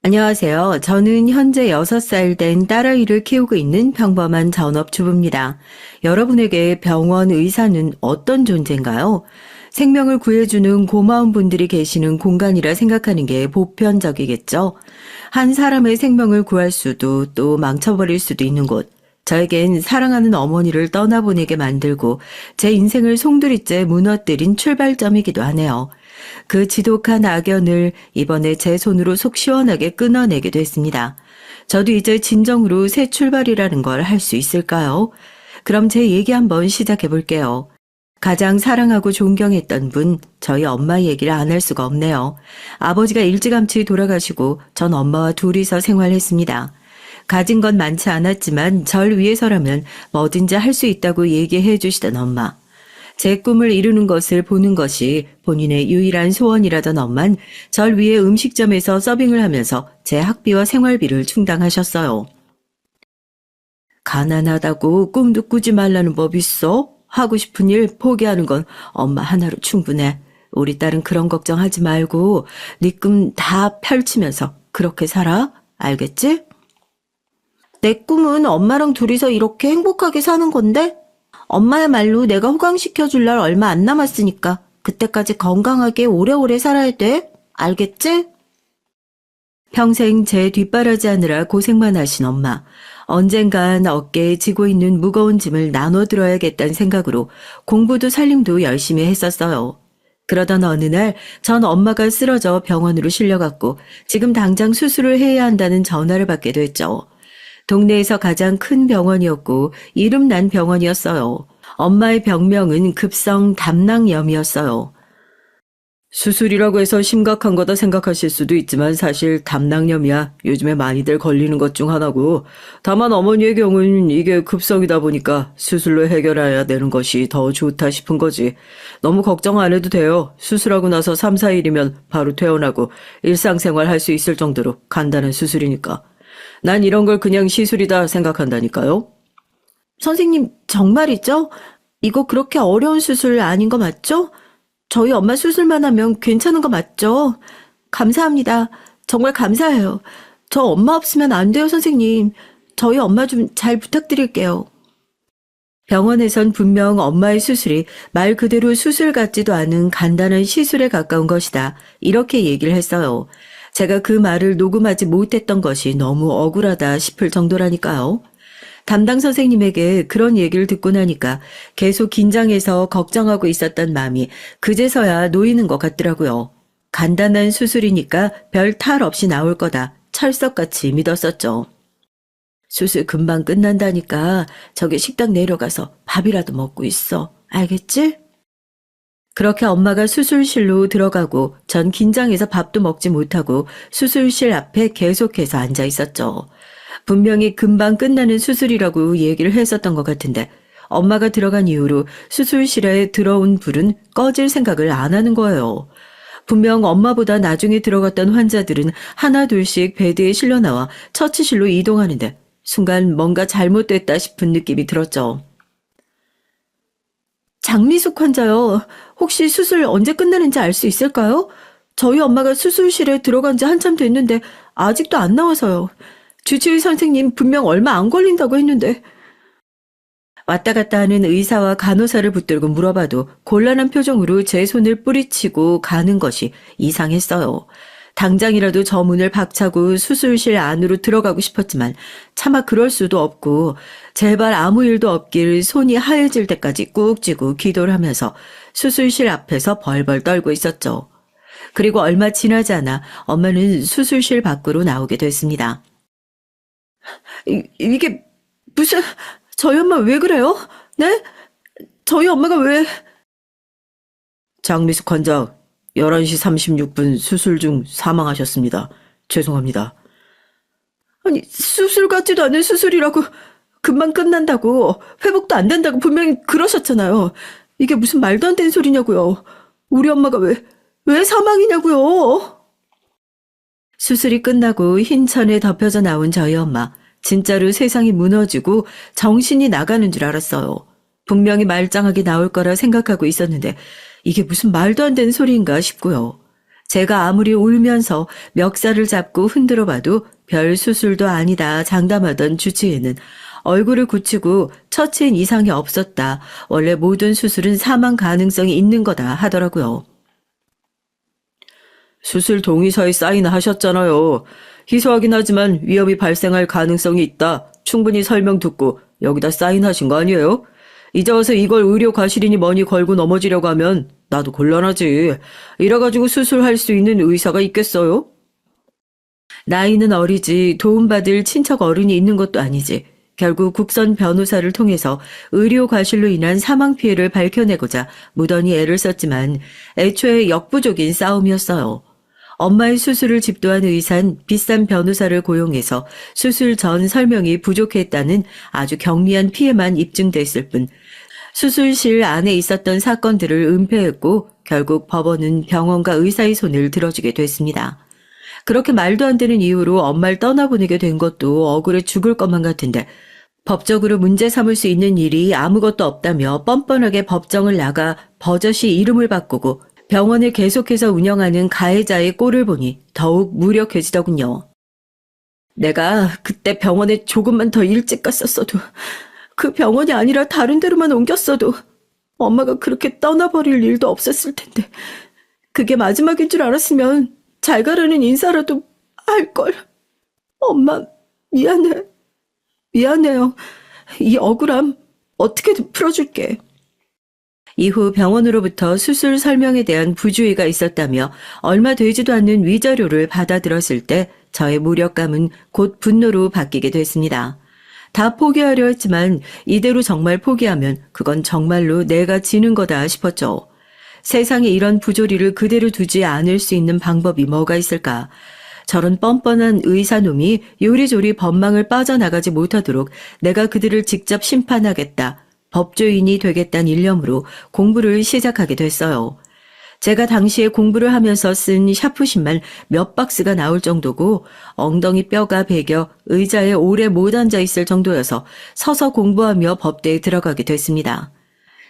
안녕하세요. 저는 현재 6살 된 딸아이를 키우고 있는 평범한 전업주부입니다. 여러분에게 병원 의사는 어떤 존재인가요? 생명을 구해주는 고마운 분들이 계시는 공간이라 생각하는 게 보편적이겠죠. 한 사람의 생명을 구할 수도 또 망쳐버릴 수도 있는 곳. 저에겐 사랑하는 어머니를 떠나보내게 만들고 제 인생을 송두리째 무너뜨린 출발점이기도 하네요. 그 지독한 악연을 이번에 제 손으로 속 시원하게 끊어내게 됐습니다. 저도 이제 진정으로 새 출발이라는 걸 할 수 있을까요? 그럼 제 얘기 한번 시작해 볼게요. 가장 사랑하고 존경했던 분, 저희 엄마 얘기를 안 할 수가 없네요. 아버지가 일찌감치 돌아가시고 전 엄마와 둘이서 생활했습니다. 가진 건 많지 않았지만 절 위해서라면 뭐든지 할 수 있다고 얘기해 주시던 엄마. 제 꿈을 이루는 것을 보는 것이 본인의 유일한 소원이라던 엄만 절 위해 음식점에서 서빙을 하면서 제 학비와 생활비를 충당하셨어요. 가난하다고 꿈도 꾸지 말라는 법 있어? 하고 싶은 일 포기하는 건 엄마 하나로 충분해. 우리 딸은 그런 걱정하지 말고 네 꿈 다 펼치면서 그렇게 살아. 알겠지? 내 꿈은 엄마랑 둘이서 이렇게 행복하게 사는 건데? 엄마야말로 내가 호강시켜줄 날 얼마 안 남았으니까 그때까지 건강하게 오래오래 살아야 돼. 알겠지? 평생 제 뒷바라지 하느라 고생만 하신 엄마. 언젠간 어깨에 지고 있는 무거운 짐을 나눠들어야겠다는 생각으로 공부도 살림도 열심히 했었어요. 그러던 어느 날 전 엄마가 쓰러져 병원으로 실려갔고 지금 당장 수술을 해야 한다는 전화를 받게 됐죠. 동네에서 가장 큰 병원이었고 이름난 병원이었어요. 엄마의 병명은 급성 담낭염이었어요. 수술이라고 해서 심각한 거다 생각하실 수도 있지만 사실 담낭염이야. 요즘에 많이들 걸리는 것 중 하나고 다만 어머니의 경우는 이게 급성이다 보니까 수술로 해결해야 되는 것이 더 좋다 싶은 거지. 너무 걱정 안 해도 돼요. 수술하고 나서 3, 4일이면 바로 퇴원하고 일상생활 할 수 있을 정도로 간단한 수술이니까. 난 이런 걸 그냥 시술이다 생각한다니까요. 선생님, 정말이죠? 이거 그렇게 어려운 수술 아닌 거 맞죠? 저희 엄마 수술만 하면 괜찮은 거 맞죠? 감사합니다. 정말 감사해요. 저 엄마 없으면 안 돼요, 선생님. 저희 엄마 좀 잘 부탁드릴게요. 병원에선 분명 엄마의 수술이 말 그대로 수술 같지도 않은 간단한 시술에 가까운 것이다. 이렇게 얘기를 했어요. 제가 그 말을 녹음하지 못했던 것이 너무 억울하다 싶을 정도라니까요. 담당 선생님에게 그런 얘기를 듣고 나니까 계속 긴장해서 걱정하고 있었던 마음이 그제서야 놓이는 것 같더라고요. 간단한 수술이니까 별 탈 없이 나올 거다. 철석같이 믿었었죠. 수술 금방 끝난다니까 저기 식당 내려가서 밥이라도 먹고 있어. 알겠지? 그렇게 엄마가 수술실로 들어가고 전 긴장해서 밥도 먹지 못하고 수술실 앞에 계속해서 앉아 있었죠. 분명히 금방 끝나는 수술이라고 얘기를 했었던 것 같은데 엄마가 들어간 이후로 수술실에 들어온 불은 꺼질 생각을 안 하는 거예요. 분명 엄마보다 나중에 들어갔던 환자들은 하나 둘씩 베드에 실려 나와 처치실로 이동하는데 순간 뭔가 잘못됐다 싶은 느낌이 들었죠. 장미숙 환자요. 혹시 수술 언제 끝나는지 알 수 있을까요? 저희 엄마가 수술실에 들어간 지 한참 됐는데 아직도 안 나와서요. 주치의 선생님 분명 얼마 안 걸린다고 했는데. 왔다 갔다 하는 의사와 간호사를 붙들고 물어봐도 곤란한 표정으로 제 손을 뿌리치고 가는 것이 이상했어요. 당장이라도 저 문을 박차고 수술실 안으로 들어가고 싶었지만 차마 그럴 수도 없고 제발 아무 일도 없길 손이 하얘질 때까지 꾹 쥐고 기도를 하면서 수술실 앞에서 벌벌 떨고 있었죠. 그리고 얼마 지나지 않아 엄마는 수술실 밖으로 나오게 됐습니다. 이게 무슨... 저희 엄마 왜 그래요? 네? 저희 엄마가 왜... 장미숙 환자 11시 36분 수술 중 사망하셨습니다. 죄송합니다. 아니, 수술 같지도 않은 수술이라고 금방 끝난다고 회복도 안 된다고 분명히 그러셨잖아요. 이게 무슨 말도 안 되는 소리냐고요. 우리 엄마가 왜 사망이냐고요. 수술이 끝나고 흰 천에 덮여져 나온 저희 엄마. 진짜로 세상이 무너지고 정신이 나가는 줄 알았어요. 분명히 말짱하게 나올 거라 생각하고 있었는데 이게 무슨 말도 안 되는 소리인가 싶고요. 제가 아무리 울면서 멱살을 잡고 흔들어 봐도 별 수술도 아니다 장담하던 주치의는 얼굴을 굳히고 처치엔 이상이 없었다. 원래 모든 수술은 사망 가능성이 있는 거다 하더라고요. 수술 동의서에 사인하셨잖아요. 희소하긴 하지만 위험이 발생할 가능성이 있다. 충분히 설명 듣고 여기다 사인하신 거 아니에요? 이제 와서 이걸 의료 과실이니 뭐니 걸고 넘어지려고 하면 나도 곤란하지. 이래가지고 수술할 수 있는 의사가 있겠어요? 나이는 어리지 도움받을 친척 어른이 있는 것도 아니지. 결국 국선 변호사를 통해서 의료 과실로 인한 사망 피해를 밝혀내고자 무던히 애를 썼지만 애초에 역부족인 싸움이었어요. 엄마의 수술을 집도한 의사는 비싼 변호사를 고용해서 수술 전 설명이 부족했다는 아주 경미한 피해만 입증됐을 뿐 수술실 안에 있었던 사건들을 은폐했고 결국 법원은 병원과 의사의 손을 들어주게 됐습니다. 그렇게 말도 안 되는 이유로 엄마를 떠나보내게 된 것도 억울해 죽을 것만 같은데 법적으로 문제 삼을 수 있는 일이 아무것도 없다며 뻔뻔하게 법정을 나가 버젓이 이름을 바꾸고 병원을 계속해서 운영하는 가해자의 꼴을 보니 더욱 무력해지더군요. 내가 그때 병원에 조금만 더 일찍 갔었어도 그 병원이 아니라 다른 데로만 옮겼어도 엄마가 그렇게 떠나버릴 일도 없었을 텐데 그게 마지막인 줄 알았으면 잘 가라는 인사라도 할걸. 엄마 미안해. 미안해요. 이 억울함 어떻게든 풀어줄게. 이후 병원으로부터 수술 설명에 대한 부주의가 있었다며 얼마 되지도 않는 위자료를 받아들었을 때 저의 무력감은 곧 분노로 바뀌게 됐습니다. 다 포기하려 했지만 이대로 정말 포기하면 그건 정말로 내가 지는 거다 싶었죠. 세상에 이런 부조리를 그대로 두지 않을 수 있는 방법이 뭐가 있을까? 저런 뻔뻔한 의사놈이 요리조리 법망을 빠져나가지 못하도록 내가 그들을 직접 심판하겠다. 법조인이 되겠다는 일념으로 공부를 시작하게 됐어요. 제가 당시에 공부를 하면서 쓴 샤프심만 몇 박스가 나올 정도고 엉덩이 뼈가 베겨 의자에 오래 못 앉아 있을 정도여서 서서 공부하며 법대에 들어가게 됐습니다.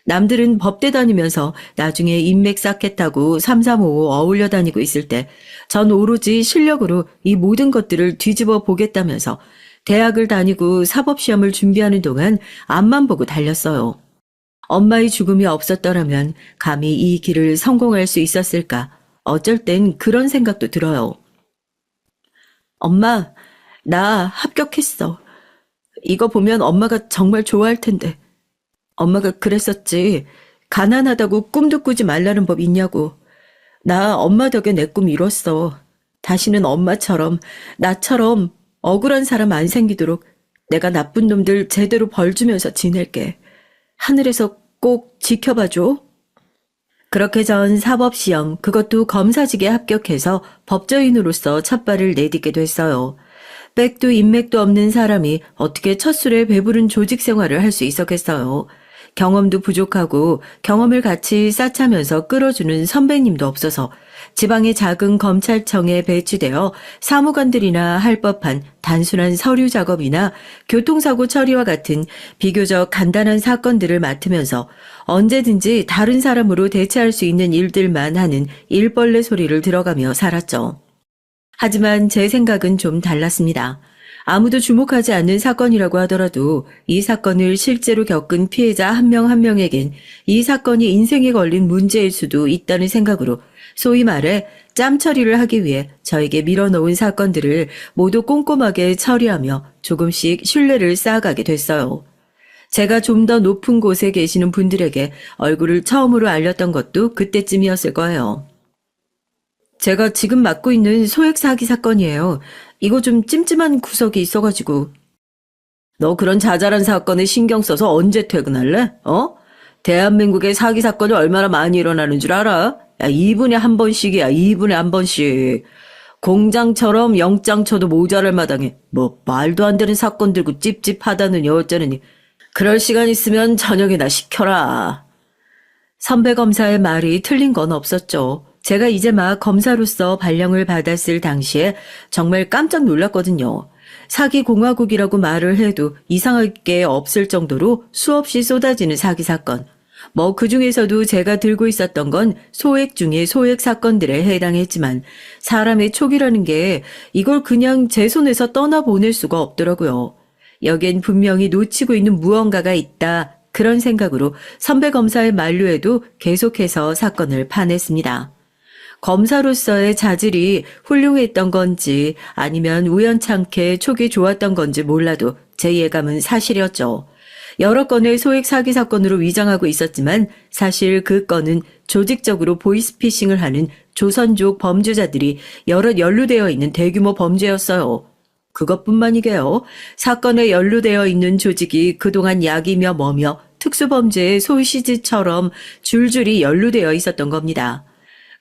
남들은 법대 다니면서 나중에 인맥 쌓겠다고 335 어울려 다니고 있을 때 전 오로지 실력으로 이 모든 것들을 뒤집어 보겠다면서 대학을 다니고 사법시험을 준비하는 동안 앞만 보고 달렸어요. 엄마의 죽음이 없었더라면 감히 이 길을 성공할 수 있었을까? 어쩔 땐 그런 생각도 들어요. 엄마, 나 합격했어. 이거 보면 엄마가 정말 좋아할 텐데. 엄마가 그랬었지. 가난하다고 꿈도 꾸지 말라는 법 있냐고. 나 엄마 덕에 내 꿈 이뤘어. 다시는 엄마처럼, 나처럼 억울한 사람 안 생기도록 내가 나쁜 놈들 제대로 벌 주면서 지낼게. 하늘에서 꼭 지켜봐줘. 그렇게 전 사법시험, 그것도 검사직에 합격해서 법조인으로서 첫 발을 내딛게 됐어요. 백도 인맥도 없는 사람이 어떻게 첫 술에 배부른 조직 생활을 할 수 있었겠어요. 경험도 부족하고 경험을 같이 쌓자면서 끌어주는 선배님도 없어서 지방의 작은 검찰청에 배치되어 사무관들이나 할 법한 단순한 서류 작업이나 교통사고 처리와 같은 비교적 간단한 사건들을 맡으면서 언제든지 다른 사람으로 대체할 수 있는 일들만 하는 일벌레 소리를 들어가며 살았죠. 하지만 제 생각은 좀 달랐습니다. 아무도 주목하지 않는 사건이라고 하더라도 이 사건을 실제로 겪은 피해자 한 명 한 명에겐 이 사건이 인생에 걸린 문제일 수도 있다는 생각으로 소위 말해 짬 처리를 하기 위해 저에게 밀어놓은 사건들을 모두 꼼꼼하게 처리하며 조금씩 신뢰를 쌓아가게 됐어요. 제가 좀 더 높은 곳에 계시는 분들에게 얼굴을 처음으로 알렸던 것도 그때쯤이었을 거예요. 제가 지금 맡고 있는 소액 사기 사건이에요. 이거 좀 찜찜한 구석이 있어가지고. 너 그런 자잘한 사건에 신경 써서 언제 퇴근할래? 대한민국의 사기 사건이 얼마나 많이 일어나는 줄 알아? 야, 2분에 한 번씩이야, 2분에 한 번씩. 공장처럼 영장 쳐도 모자랄 마당에 뭐 말도 안 되는 사건 들고 찝찝하다느니 어쩌느니. 그럴 시간 있으면 저녁이나 시켜라. 선배 검사의 말이 틀린 건 없었죠. 제가 이제 막 검사로서 발령을 받았을 당시에 정말 깜짝 놀랐거든요. 사기 공화국이라고 말을 해도 이상할 게 없을 정도로 수없이 쏟아지는 사기 사건. 그 중에서도 제가 들고 있었던 건 소액 중에 소액 사건들에 해당했지만 사람의 촉이라는 게 이걸 그냥 제 손에서 떠나보낼 수가 없더라고요. 여긴 분명히 놓치고 있는 무언가가 있다. 그런 생각으로 선배 검사의 만류에도 계속해서 사건을 파냈습니다. 검사로서의 자질이 훌륭했던 건지 아니면 우연찮게 촉이 좋았던 건지 몰라도 제 예감은 사실이었죠. 여러 건의 소액 사기 사건으로 위장하고 있었지만 사실 그 건은 조직적으로 보이스피싱을 하는 조선족 범죄자들이 여럿 연루되어 있는 대규모 범죄였어요. 그것뿐만이게요. 사건에 연루되어 있는 조직이 그동안 약이며 뭐며 특수범죄의 소시지처럼 줄줄이 연루되어 있었던 겁니다.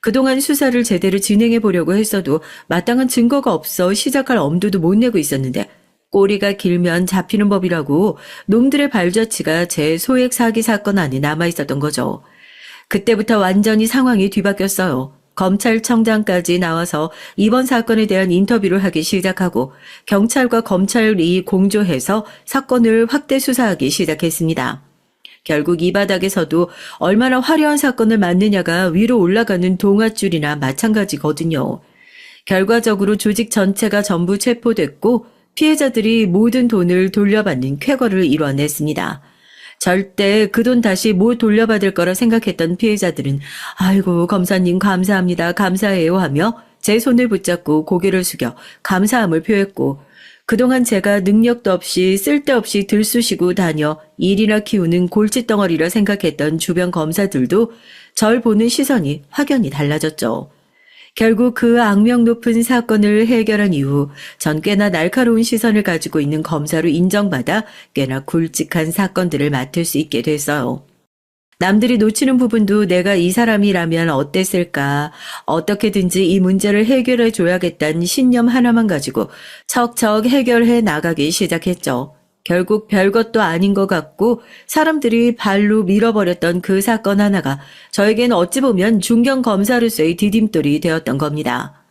그동안 수사를 제대로 진행해 보려고 했어도 마땅한 증거가 없어 시작할 엄두도 못 내고 있었는데 꼬리가 길면 잡히는 법이라고 놈들의 발자취가 제 소액 사기 사건 안에 남아있었던 거죠. 그때부터 완전히 상황이 뒤바뀌었어요. 검찰청장까지 나와서 이번 사건에 대한 인터뷰를 하기 시작하고 경찰과 검찰이 공조해서 사건을 확대 수사하기 시작했습니다. 결국 이 바닥에서도 얼마나 화려한 사건을 맡느냐가 위로 올라가는 동아줄이나 마찬가지거든요. 결과적으로 조직 전체가 전부 체포됐고 피해자들이 모든 돈을 돌려받는 쾌거를 이뤄냈습니다. 절대 그 돈 다시 못 돌려받을 거라 생각했던 피해자들은 아이고 검사님 감사합니다 감사해요 하며 제 손을 붙잡고 고개를 숙여 감사함을 표했고 그동안 제가 능력도 없이 쓸데없이 들쑤시고 다녀 일이나 키우는 골칫덩어리라 생각했던 주변 검사들도 절 보는 시선이 확연히 달라졌죠. 결국 그 악명 높은 사건을 해결한 이후 전 꽤나 날카로운 시선을 가지고 있는 검사로 인정받아 꽤나 굵직한 사건들을 맡을 수 있게 됐어요. 남들이 놓치는 부분도 내가 이 사람이라면 어땠을까, 어떻게든지 이 문제를 해결해 줘야겠다는 신념 하나만 가지고 척척 해결해 나가기 시작했죠. 결국 별것도 아닌 것 같고 사람들이 발로 밀어버렸던 그 사건 하나가 저에겐 어찌 보면 중견 검사로서의 디딤돌이 되었던 겁니다.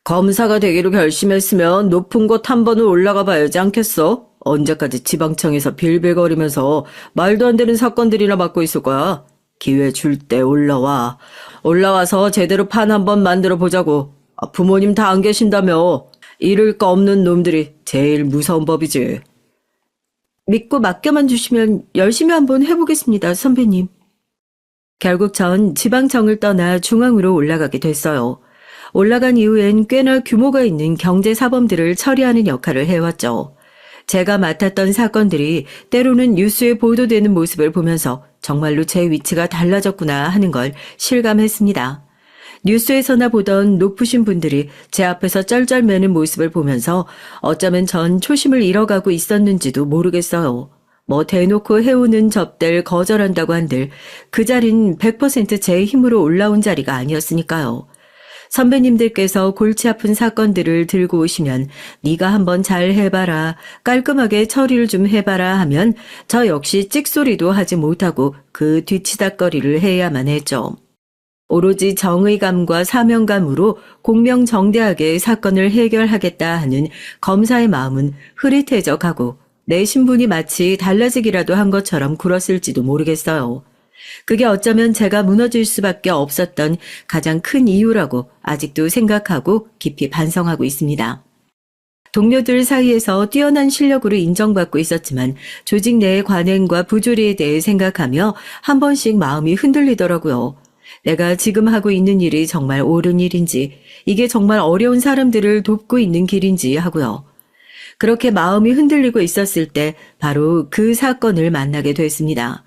검사가 되기로 결심했으면 높은 곳 한 번은 올라가 봐야지 않겠어? 언제까지 지방청에서 빌빌거리면서 말도 안 되는 사건들이나 맡고 있을 거야? 기회 줄 때 올라와. 올라와서 제대로 판 한번 만들어 보자고. 부모님 다 안 계신다며. 잃을 거 없는 놈들이 제일 무서운 법이지. 믿고 맡겨만 주시면 열심히 한번 해보겠습니다, 선배님. 결국 전 지방청을 떠나 중앙으로 올라가게 됐어요. 올라간 이후엔 꽤나 규모가 있는 경제사범들을 처리하는 역할을 해왔죠. 제가 맡았던 사건들이 때로는 뉴스에 보도되는 모습을 보면서 정말로 제 위치가 달라졌구나 하는 걸 실감했습니다. 뉴스에서나 보던 높으신 분들이 제 앞에서 쩔쩔매는 모습을 보면서 어쩌면 전 초심을 잃어가고 있었는지도 모르겠어요. 대놓고 해오는 접대를 거절한다고 한들 그 자리는 100%제 힘으로 올라온 자리가 아니었으니까요. 선배님들께서 골치 아픈 사건들을 들고 오시면 네가 한번 잘 해봐라, 깔끔하게 처리를 좀 해봐라 하면 저 역시 찍소리도 하지 못하고 그 뒤치다꺼리를 해야만 했죠. 오로지 정의감과 사명감으로 공명정대하게 사건을 해결하겠다 하는 검사의 마음은 흐릿해져 가고 내 신분이 마치 달라지기라도 한 것처럼 굴었을지도 모르겠어요. 그게 어쩌면 제가 무너질 수밖에 없었던 가장 큰 이유라고 아직도 생각하고 깊이 반성하고 있습니다. 동료들 사이에서 뛰어난 실력으로 인정받고 있었지만 조직 내의 관행과 부조리에 대해 생각하며 한 번씩 마음이 흔들리더라고요. 내가 지금 하고 있는 일이 정말 옳은 일인지, 이게 정말 어려운 사람들을 돕고 있는 길인지 하고요. 그렇게 마음이 흔들리고 있었을 때 바로 그 사건을 만나게 됐습니다.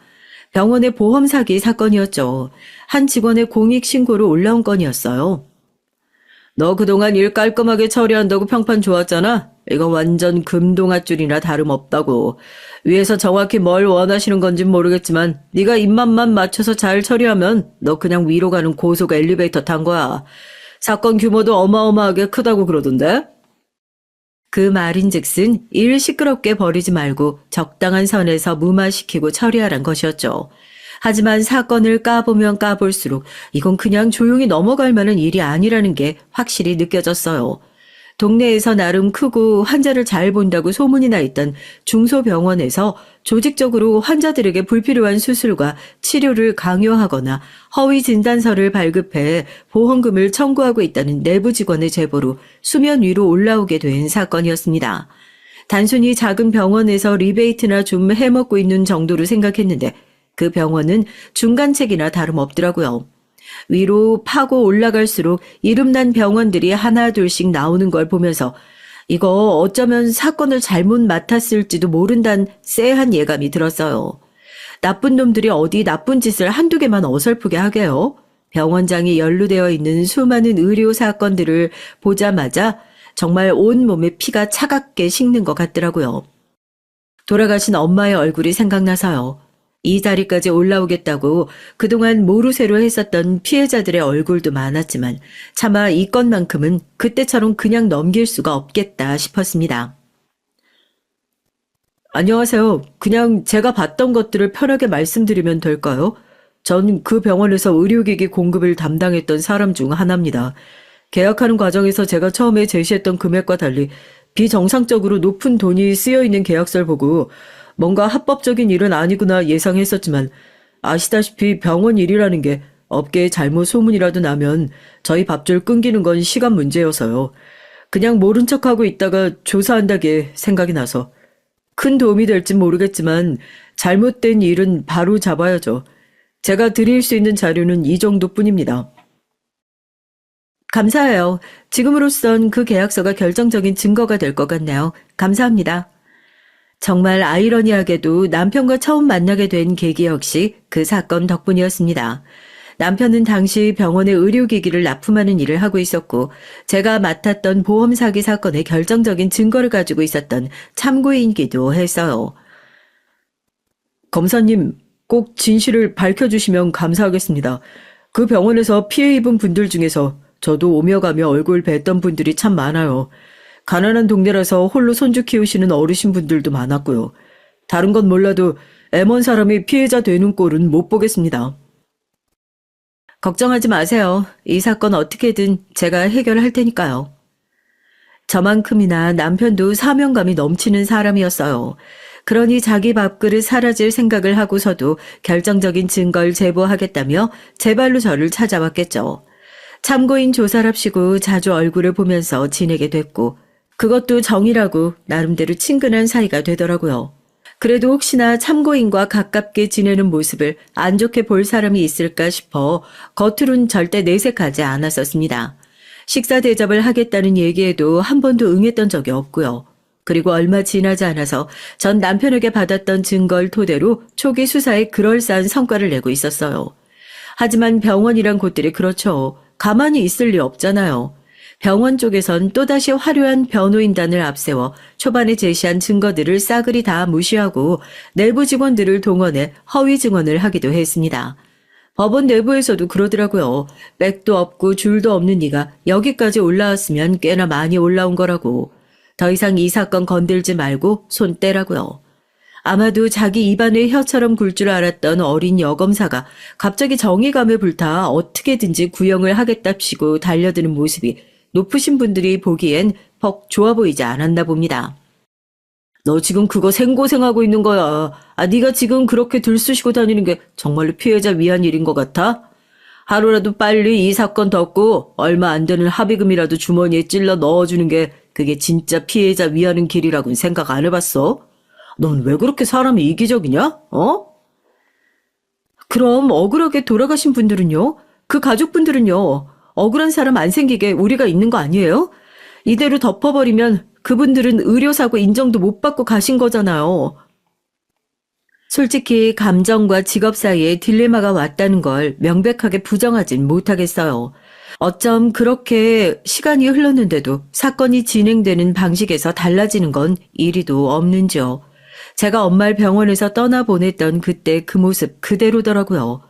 병원의 보험 사기 사건이었죠. 한 직원의 공익신고로 올라온 건이었어요. 너 그동안 일 깔끔하게 처리한다고 평판 좋았잖아? 이거 완전 금동아줄이나 다름없다고. 위에서 정확히 뭘 원하시는 건진 모르겠지만 네가 입맛만 맞춰서 잘 처리하면 너 그냥 위로 가는 고속 엘리베이터 탄 거야. 사건 규모도 어마어마하게 크다고 그러던데? 그 말인즉슨 일 시끄럽게 벌이지 말고 적당한 선에서 무마시키고 처리하란 것이었죠. 하지만 사건을 까보면 까볼수록 이건 그냥 조용히 넘어갈 만한 일이 아니라는 게 확실히 느껴졌어요. 동네에서 나름 크고 환자를 잘 본다고 소문이 나 있던 중소병원에서 조직적으로 환자들에게 불필요한 수술과 치료를 강요하거나 허위 진단서를 발급해 보험금을 청구하고 있다는 내부 직원의 제보로 수면 위로 올라오게 된 사건이었습니다. 단순히 작은 병원에서 리베이트나 좀 해먹고 있는 정도로 생각했는데 그 병원은 중간책이나 다름없더라고요. 위로 파고 올라갈수록 이름난 병원들이 하나 둘씩 나오는 걸 보면서 이거 어쩌면 사건을 잘못 맡았을지도 모른다는 쎄한 예감이 들었어요. 나쁜 놈들이 어디 나쁜 짓을 한두 개만 어설프게 하게요. 병원장이 연루되어 있는 수많은 의료 사건들을 보자마자 정말 온몸에 피가 차갑게 식는 것 같더라고요. 돌아가신 엄마의 얼굴이 생각나서요. 이 자리까지 올라오겠다고 그동안 모르쇠로 했었던 피해자들의 얼굴도 많았지만 차마 이 건만큼은 그때처럼 그냥 넘길 수가 없겠다 싶었습니다. 안녕하세요. 그냥 제가 봤던 것들을 편하게 말씀드리면 될까요? 전 그 병원에서 의료기기 공급을 담당했던 사람 중 하나입니다. 계약하는 과정에서 제가 처음에 제시했던 금액과 달리 비정상적으로 높은 돈이 쓰여있는 계약서를 보고 뭔가 합법적인 일은 아니구나 예상했었지만 아시다시피 병원 일이라는 게 업계에 잘못 소문이라도 나면 저희 밥줄 끊기는 건 시간 문제여서요. 그냥 모른 척하고 있다가 조사한다기에 생각이 나서 큰 도움이 될진 모르겠지만 잘못된 일은 바로 잡아야죠. 제가 드릴 수 있는 자료는 이 정도뿐입니다. 감사해요. 지금으로선 그 계약서가 결정적인 증거가 될 것 같네요. 감사합니다. 정말 아이러니하게도 남편과 처음 만나게 된 계기 역시 그 사건 덕분이었습니다. 남편은 당시 병원의 의료기기를 납품하는 일을 하고 있었고 제가 맡았던 보험 사기 사건의 결정적인 증거를 가지고 있었던 참고인이기도 했어요. 검사님, 꼭 진실을 밝혀주시면 감사하겠습니다. 그 병원에서 피해 입은 분들 중에서 저도 오며 가며 얼굴 뵀던 분들이 참 많아요. 가난한 동네라서 홀로 손주 키우시는 어르신분들도 많았고요. 다른 건 몰라도 애먼 사람이 피해자 되는 꼴은 못 보겠습니다. 걱정하지 마세요. 이 사건 어떻게든 제가 해결할 테니까요. 저만큼이나 남편도 사명감이 넘치는 사람이었어요. 그러니 자기 밥그릇 사라질 생각을 하고서도 결정적인 증거를 제보하겠다며 제 발로 저를 찾아왔겠죠. 참고인 조사랍시고 자주 얼굴을 보면서 지내게 됐고 그것도 정이라고 나름대로 친근한 사이가 되더라고요. 그래도 혹시나 참고인과 가깝게 지내는 모습을 안 좋게 볼 사람이 있을까 싶어 겉으론 절대 내색하지 않았었습니다. 식사 대접을 하겠다는 얘기에도 한 번도 응했던 적이 없고요. 그리고 얼마 지나지 않아서 전 남편에게 받았던 증거를 토대로 초기 수사에 그럴싸한 성과를 내고 있었어요. 하지만 병원이란 곳들이 그렇죠. 가만히 있을 리 없잖아요. 병원 쪽에선 또다시 화려한 변호인단을 앞세워 초반에 제시한 증거들을 싸그리 다 무시하고 내부 직원들을 동원해 허위 증언을 하기도 했습니다. 법원 내부에서도 그러더라고요. 백도 없고 줄도 없는 네가 여기까지 올라왔으면 꽤나 많이 올라온 거라고. 더 이상 이 사건 건들지 말고 손 떼라고요. 아마도 자기 입안에 혀처럼 굴 줄 알았던 어린 여검사가 갑자기 정의감에 불타 어떻게든지 구형을 하겠답시고 달려드는 모습이 높으신 분들이 보기엔 퍽 좋아 보이지 않았나 봅니다. 너 지금 그거 생고생하고 있는 거야. 네가 지금 그렇게 들쑤시고 다니는 게 정말로 피해자 위한 일인 것 같아? 하루라도 빨리 이 사건 덮고 얼마 안 되는 합의금이라도 주머니에 찔러 넣어주는 게 그게 진짜 피해자 위하는 길이라고는 생각 안 해봤어? 넌 왜 그렇게 사람이 이기적이냐? 그럼 억울하게 돌아가신 분들은요? 그 가족분들은요? 억울한 사람 안 생기게 우리가 있는 거 아니에요? 이대로 덮어버리면 그분들은 의료사고 인정도 못 받고 가신 거잖아요. 솔직히 감정과 직업 사이에 딜레마가 왔다는 걸 명백하게 부정하진 못하겠어요. 어쩜 그렇게 시간이 흘렀는데도 사건이 진행되는 방식에서 달라지는 건 이리도 없는지요. 제가 엄마를 병원에서 떠나보냈던 그때 그 모습 그대로더라고요.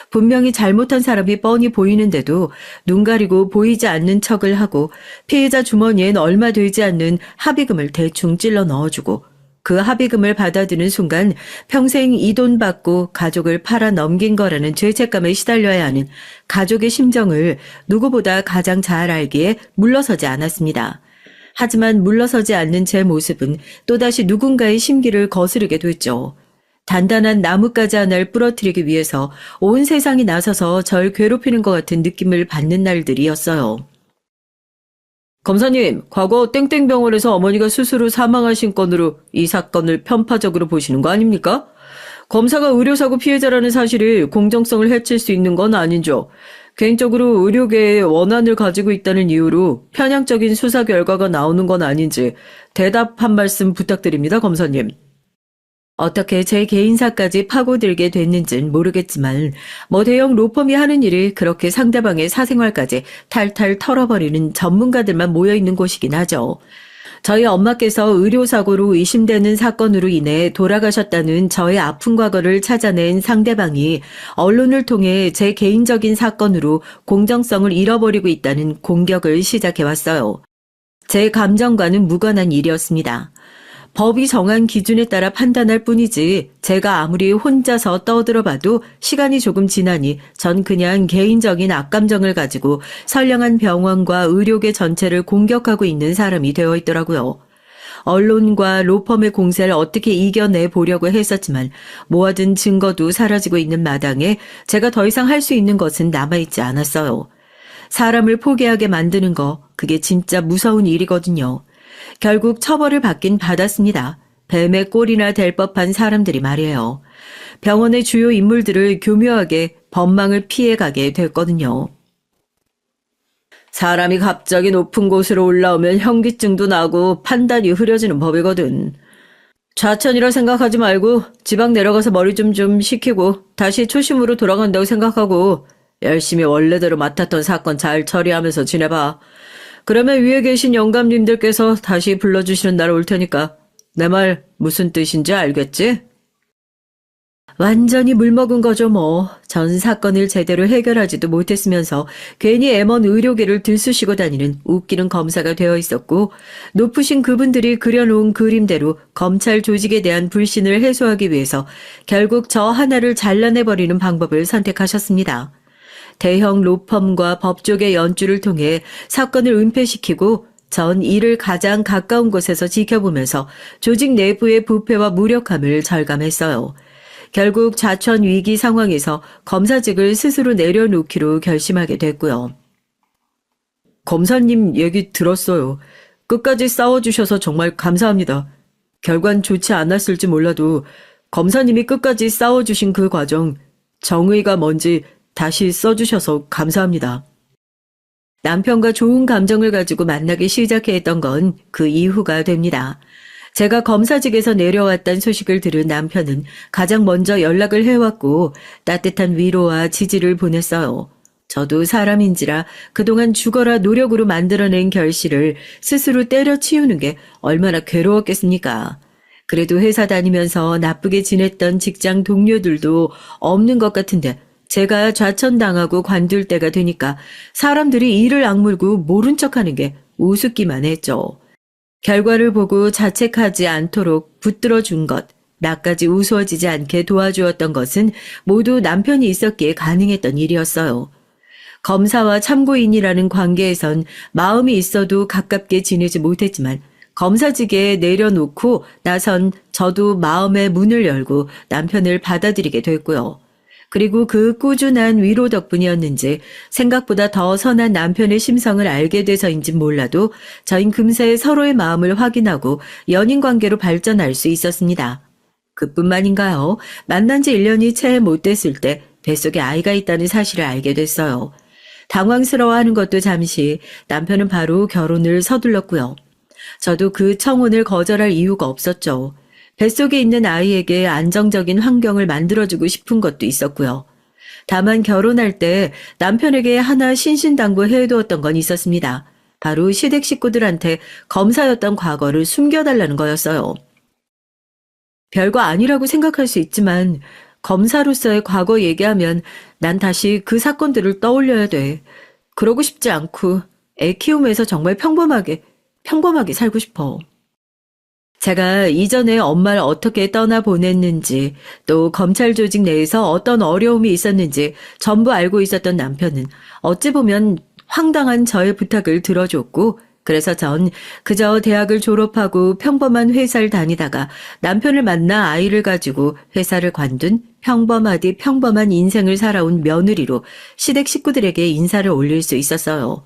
분명히 잘못한 사람이 뻔히 보이는데도 눈 가리고 보이지 않는 척을 하고 피해자 주머니엔 얼마 되지 않는 합의금을 대충 찔러 넣어주고 그 합의금을 받아드는 순간 평생 이 돈 받고 가족을 팔아 넘긴 거라는 죄책감에 시달려야 하는 가족의 심정을 누구보다 가장 잘 알기에 물러서지 않았습니다. 하지만 물러서지 않는 제 모습은 또다시 누군가의 심기를 거스르게 됐죠. 단단한 나뭇가지 하나를 부러뜨리기 위해서 온 세상이 나서서 절 괴롭히는 것 같은 느낌을 받는 날들이었어요. 검사님, 과거 땡땡병원에서 어머니가 스스로 사망하신 건으로 이 사건을 편파적으로 보시는 거 아닙니까? 검사가 의료사고 피해자라는 사실이 공정성을 해칠 수 있는 건 아니죠. 개인적으로 의료계에 원한을 가지고 있다는 이유로 편향적인 수사 결과가 나오는 건 아닌지 대답 한 말씀 부탁드립니다, 검사님. 어떻게 제 개인사까지 파고들게 됐는진 모르겠지만 대형 로펌이 하는 일이 그렇게 상대방의 사생활까지 탈탈 털어버리는 전문가들만 모여있는 곳이긴 하죠. 저희 엄마께서 의료사고로 의심되는 사건으로 인해 돌아가셨다는 저의 아픈 과거를 찾아낸 상대방이 언론을 통해 제 개인적인 사건으로 공정성을 잃어버리고 있다는 공격을 시작해왔어요. 제 감정과는 무관한 일이었습니다. 법이 정한 기준에 따라 판단할 뿐이지 제가 아무리 혼자서 떠들어봐도 시간이 조금 지나니 전 그냥 개인적인 악감정을 가지고 선량한 병원과 의료계 전체를 공격하고 있는 사람이 되어 있더라고요. 언론과 로펌의 공세를 어떻게 이겨내 보려고 했었지만 모아둔 증거도 사라지고 있는 마당에 제가 더 이상 할 수 있는 것은 남아있지 않았어요. 사람을 포기하게 만드는 거, 그게 진짜 무서운 일이거든요. 결국 처벌을 받긴 받았습니다. 뱀의 꼴이나 될 법한 사람들이 말이에요. 병원의 주요 인물들을 교묘하게 법망을 피해가게 됐거든요. 사람이 갑자기 높은 곳으로 올라오면 현기증도 나고 판단이 흐려지는 법이거든. 좌천이라 생각하지 말고 지방 내려가서 머리 좀 식히고 다시 초심으로 돌아간다고 생각하고 열심히 원래대로 맡았던 사건 잘 처리하면서 지내봐. 그러면 위에 계신 영감님들께서 다시 불러주시는 날 올 테니까 내 말 무슨 뜻인지 알겠지? 완전히 물먹은 거죠 뭐. 전 사건을 제대로 해결하지도 못했으면서 괜히 M1 의료계를 들쑤시고 다니는 웃기는 검사가 되어 있었고 높으신 그분들이 그려놓은 그림대로 검찰 조직에 대한 불신을 해소하기 위해서 결국 저 하나를 잘라내버리는 방법을 선택하셨습니다. 대형 로펌과 법조계 연주를 통해 사건을 은폐시키고 전 이를 가장 가까운 곳에서 지켜보면서 조직 내부의 부패와 무력함을 절감했어요. 결국 좌천 위기 상황에서 검사직을 스스로 내려놓기로 결심하게 됐고요. 검사님 얘기 들었어요. 끝까지 싸워주셔서 정말 감사합니다. 결과는 좋지 않았을지 몰라도 검사님이 끝까지 싸워주신 그 과정, 정의가 뭔지 다시 써주셔서 감사합니다. 남편과 좋은 감정을 가지고 만나기 시작했던 건 그 이후가 됩니다. 제가 검사직에서 내려왔다는 소식을 들은 남편은 가장 먼저 연락을 해왔고 따뜻한 위로와 지지를 보냈어요. 저도 사람인지라 그동안 죽어라 노력으로 만들어낸 결실을 스스로 때려치우는 게 얼마나 괴로웠겠습니까? 그래도 회사 다니면서 나쁘게 지냈던 직장 동료들도 없는 것 같은데 제가 좌천당하고 관둘 때가 되니까 사람들이 이를 악물고 모른 척하는 게 우습기만 했죠. 결과를 보고 자책하지 않도록 붙들어준 것, 나까지 우스워지지 않게 도와주었던 것은 모두 남편이 있었기에 가능했던 일이었어요. 검사와 참고인이라는 관계에선 마음이 있어도 가깝게 지내지 못했지만 검사직에 내려놓고 나선 저도 마음의 문을 열고 남편을 받아들이게 됐고요. 그리고 그 꾸준한 위로 덕분이었는지 생각보다 더 선한 남편의 심성을 알게 돼서인진 몰라도 저흰 금세 서로의 마음을 확인하고 연인관계로 발전할 수 있었습니다. 그뿐만인가요? 만난 지 1년이 채 못 됐을 때 뱃속에 아이가 있다는 사실을 알게 됐어요. 당황스러워하는 것도 잠시 남편은 바로 결혼을 서둘렀고요. 저도 그 청혼을 거절할 이유가 없었죠. 뱃속에 있는 아이에게 안정적인 환경을 만들어주고 싶은 것도 있었고요. 다만 결혼할 때 남편에게 하나 신신당부해두었던 건 있었습니다. 바로 시댁 식구들한테 검사였던 과거를 숨겨달라는 거였어요. 별거 아니라고 생각할 수 있지만 검사로서의 과거 얘기하면 난 다시 그 사건들을 떠올려야 돼. 그러고 싶지 않고 애 키우면서 정말 평범하게 살고 싶어. 제가 이전에 엄마를 어떻게 떠나보냈는지 또 검찰 조직 내에서 어떤 어려움이 있었는지 전부 알고 있었던 남편은 어찌 보면 황당한 저의 부탁을 들어줬고 그래서 전 그저 대학을 졸업하고 평범한 회사를 다니다가 남편을 만나 아이를 가지고 회사를 관둔 평범하디 평범한 인생을 살아온 며느리로 시댁 식구들에게 인사를 올릴 수 있었어요.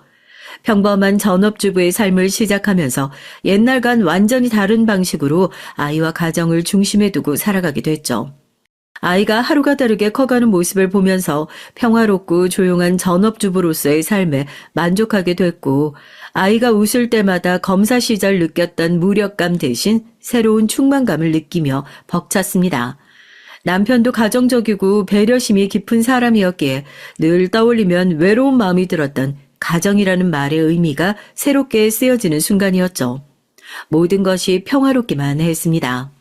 평범한 전업주부의 삶을 시작하면서 옛날과는 완전히 다른 방식으로 아이와 가정을 중심에 두고 살아가게 됐죠. 아이가 하루가 다르게 커가는 모습을 보면서 평화롭고 조용한 전업주부로서의 삶에 만족하게 됐고, 아이가 웃을 때마다 검사 시절 느꼈던 무력감 대신 새로운 충만감을 느끼며 벅찼습니다. 남편도 가정적이고 배려심이 깊은 사람이었기에 늘 떠올리면 외로운 마음이 들었던 가정이라는 말의 의미가 새롭게 쓰여지는 순간이었죠. 모든 것이 평화롭기만 했습니다.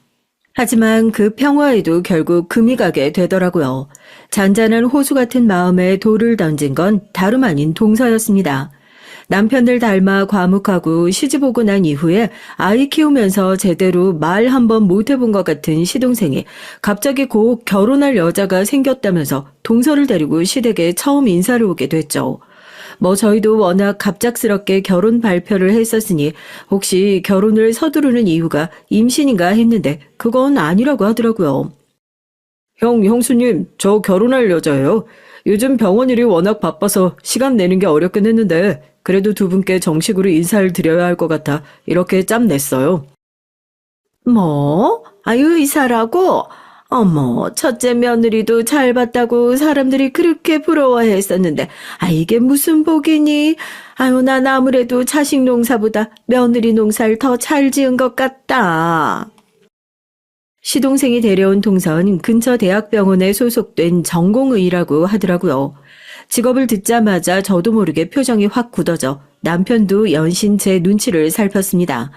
하지만 그 평화에도 결국 금이 가게 되더라고요. 잔잔한 호수 같은 마음에 돌을 던진 건 다름 아닌 동서였습니다. 남편들 닮아 과묵하고 시집 오고 난 이후에 아이 키우면서 제대로 말 한 번 못 해본 것 같은 시동생이 갑자기 곧 결혼할 여자가 생겼다면서 동서를 데리고 시댁에 처음 인사를 오게 됐죠. 저희도 워낙 갑작스럽게 결혼 발표를 했었으니 혹시 결혼을 서두르는 이유가 임신인가 했는데 그건 아니라고 하더라고요. 형수님, 저 결혼할 여자예요. 요즘 병원 일이 워낙 바빠서 시간 내는 게 어렵긴 했는데 그래도 두 분께 정식으로 인사를 드려야 할 것 같아 이렇게 짬 냈어요. 뭐? 의사라고? 어머, 첫째 며느리도 잘 봤다고 사람들이 그렇게 부러워했었는데, 이게 무슨 복이니? 난 아무래도 자식 농사보다 며느리 농사를 더 잘 지은 것 같다. 시동생이 데려온 동선 근처 대학병원에 소속된 전공의라고 하더라고요. 직업을 듣자마자 저도 모르게 표정이 확 굳어져 남편도 연신 제 눈치를 살폈습니다.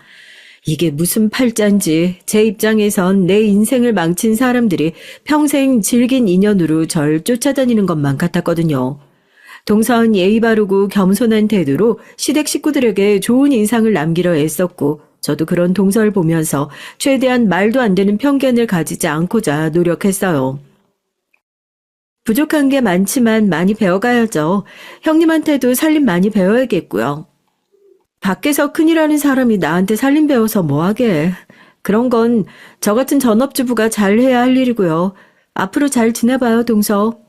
이게 무슨 팔자인지 제 입장에선 내 인생을 망친 사람들이 평생 질긴 인연으로 절 쫓아다니는 것만 같았거든요. 동선 예의 바르고 겸손한 태도로 시댁 식구들에게 좋은 인상을 남기려 애썼고 저도 그런 동서를 보면서 최대한 말도 안 되는 편견을 가지지 않고자 노력했어요. 부족한 게 많지만 많이 배워가야죠. 형님한테도 살림 많이 배워야겠고요. 밖에서 큰일 하는 사람이 나한테 살림 배워서 뭐하게. 그런 건 저 같은 전업주부가 잘해야 할 일이고요. 앞으로 잘 지내봐요, 동서.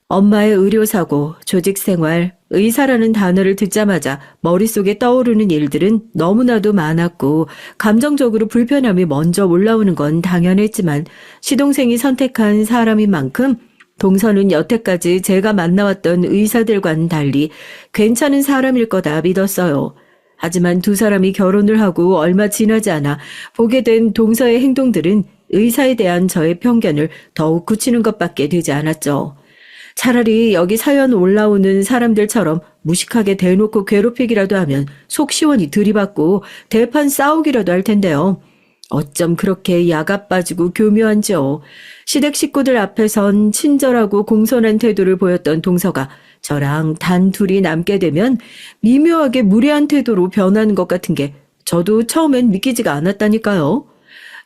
엄마의 의료사고, 조직생활, 의사라는 단어를 듣자마자 머릿속에 떠오르는 일들은 너무나도 많았고 감정적으로 불편함이 먼저 올라오는 건 당연했지만 시동생이 선택한 사람인 만큼 동서는 여태까지 제가 만나왔던 의사들과는 달리 괜찮은 사람일 거다 믿었어요. 하지만 두 사람이 결혼을 하고 얼마 지나지 않아 보게 된 동서의 행동들은 의사에 대한 저의 편견을 더욱 굳히는 것밖에 되지 않았죠. 차라리 여기 사연 올라오는 사람들처럼 무식하게 대놓고 괴롭히기라도 하면 속 시원히 들이받고 대판 싸우기라도 할 텐데요. 어쩜 그렇게 야가 빠지고 교묘한지요. 시댁 식구들 앞에선 친절하고 공손한 태도를 보였던 동서가 저랑 단 둘이 남게 되면 미묘하게 무례한 태도로 변하는 것 같은 게 저도 처음엔 믿기지가 않았다니까요.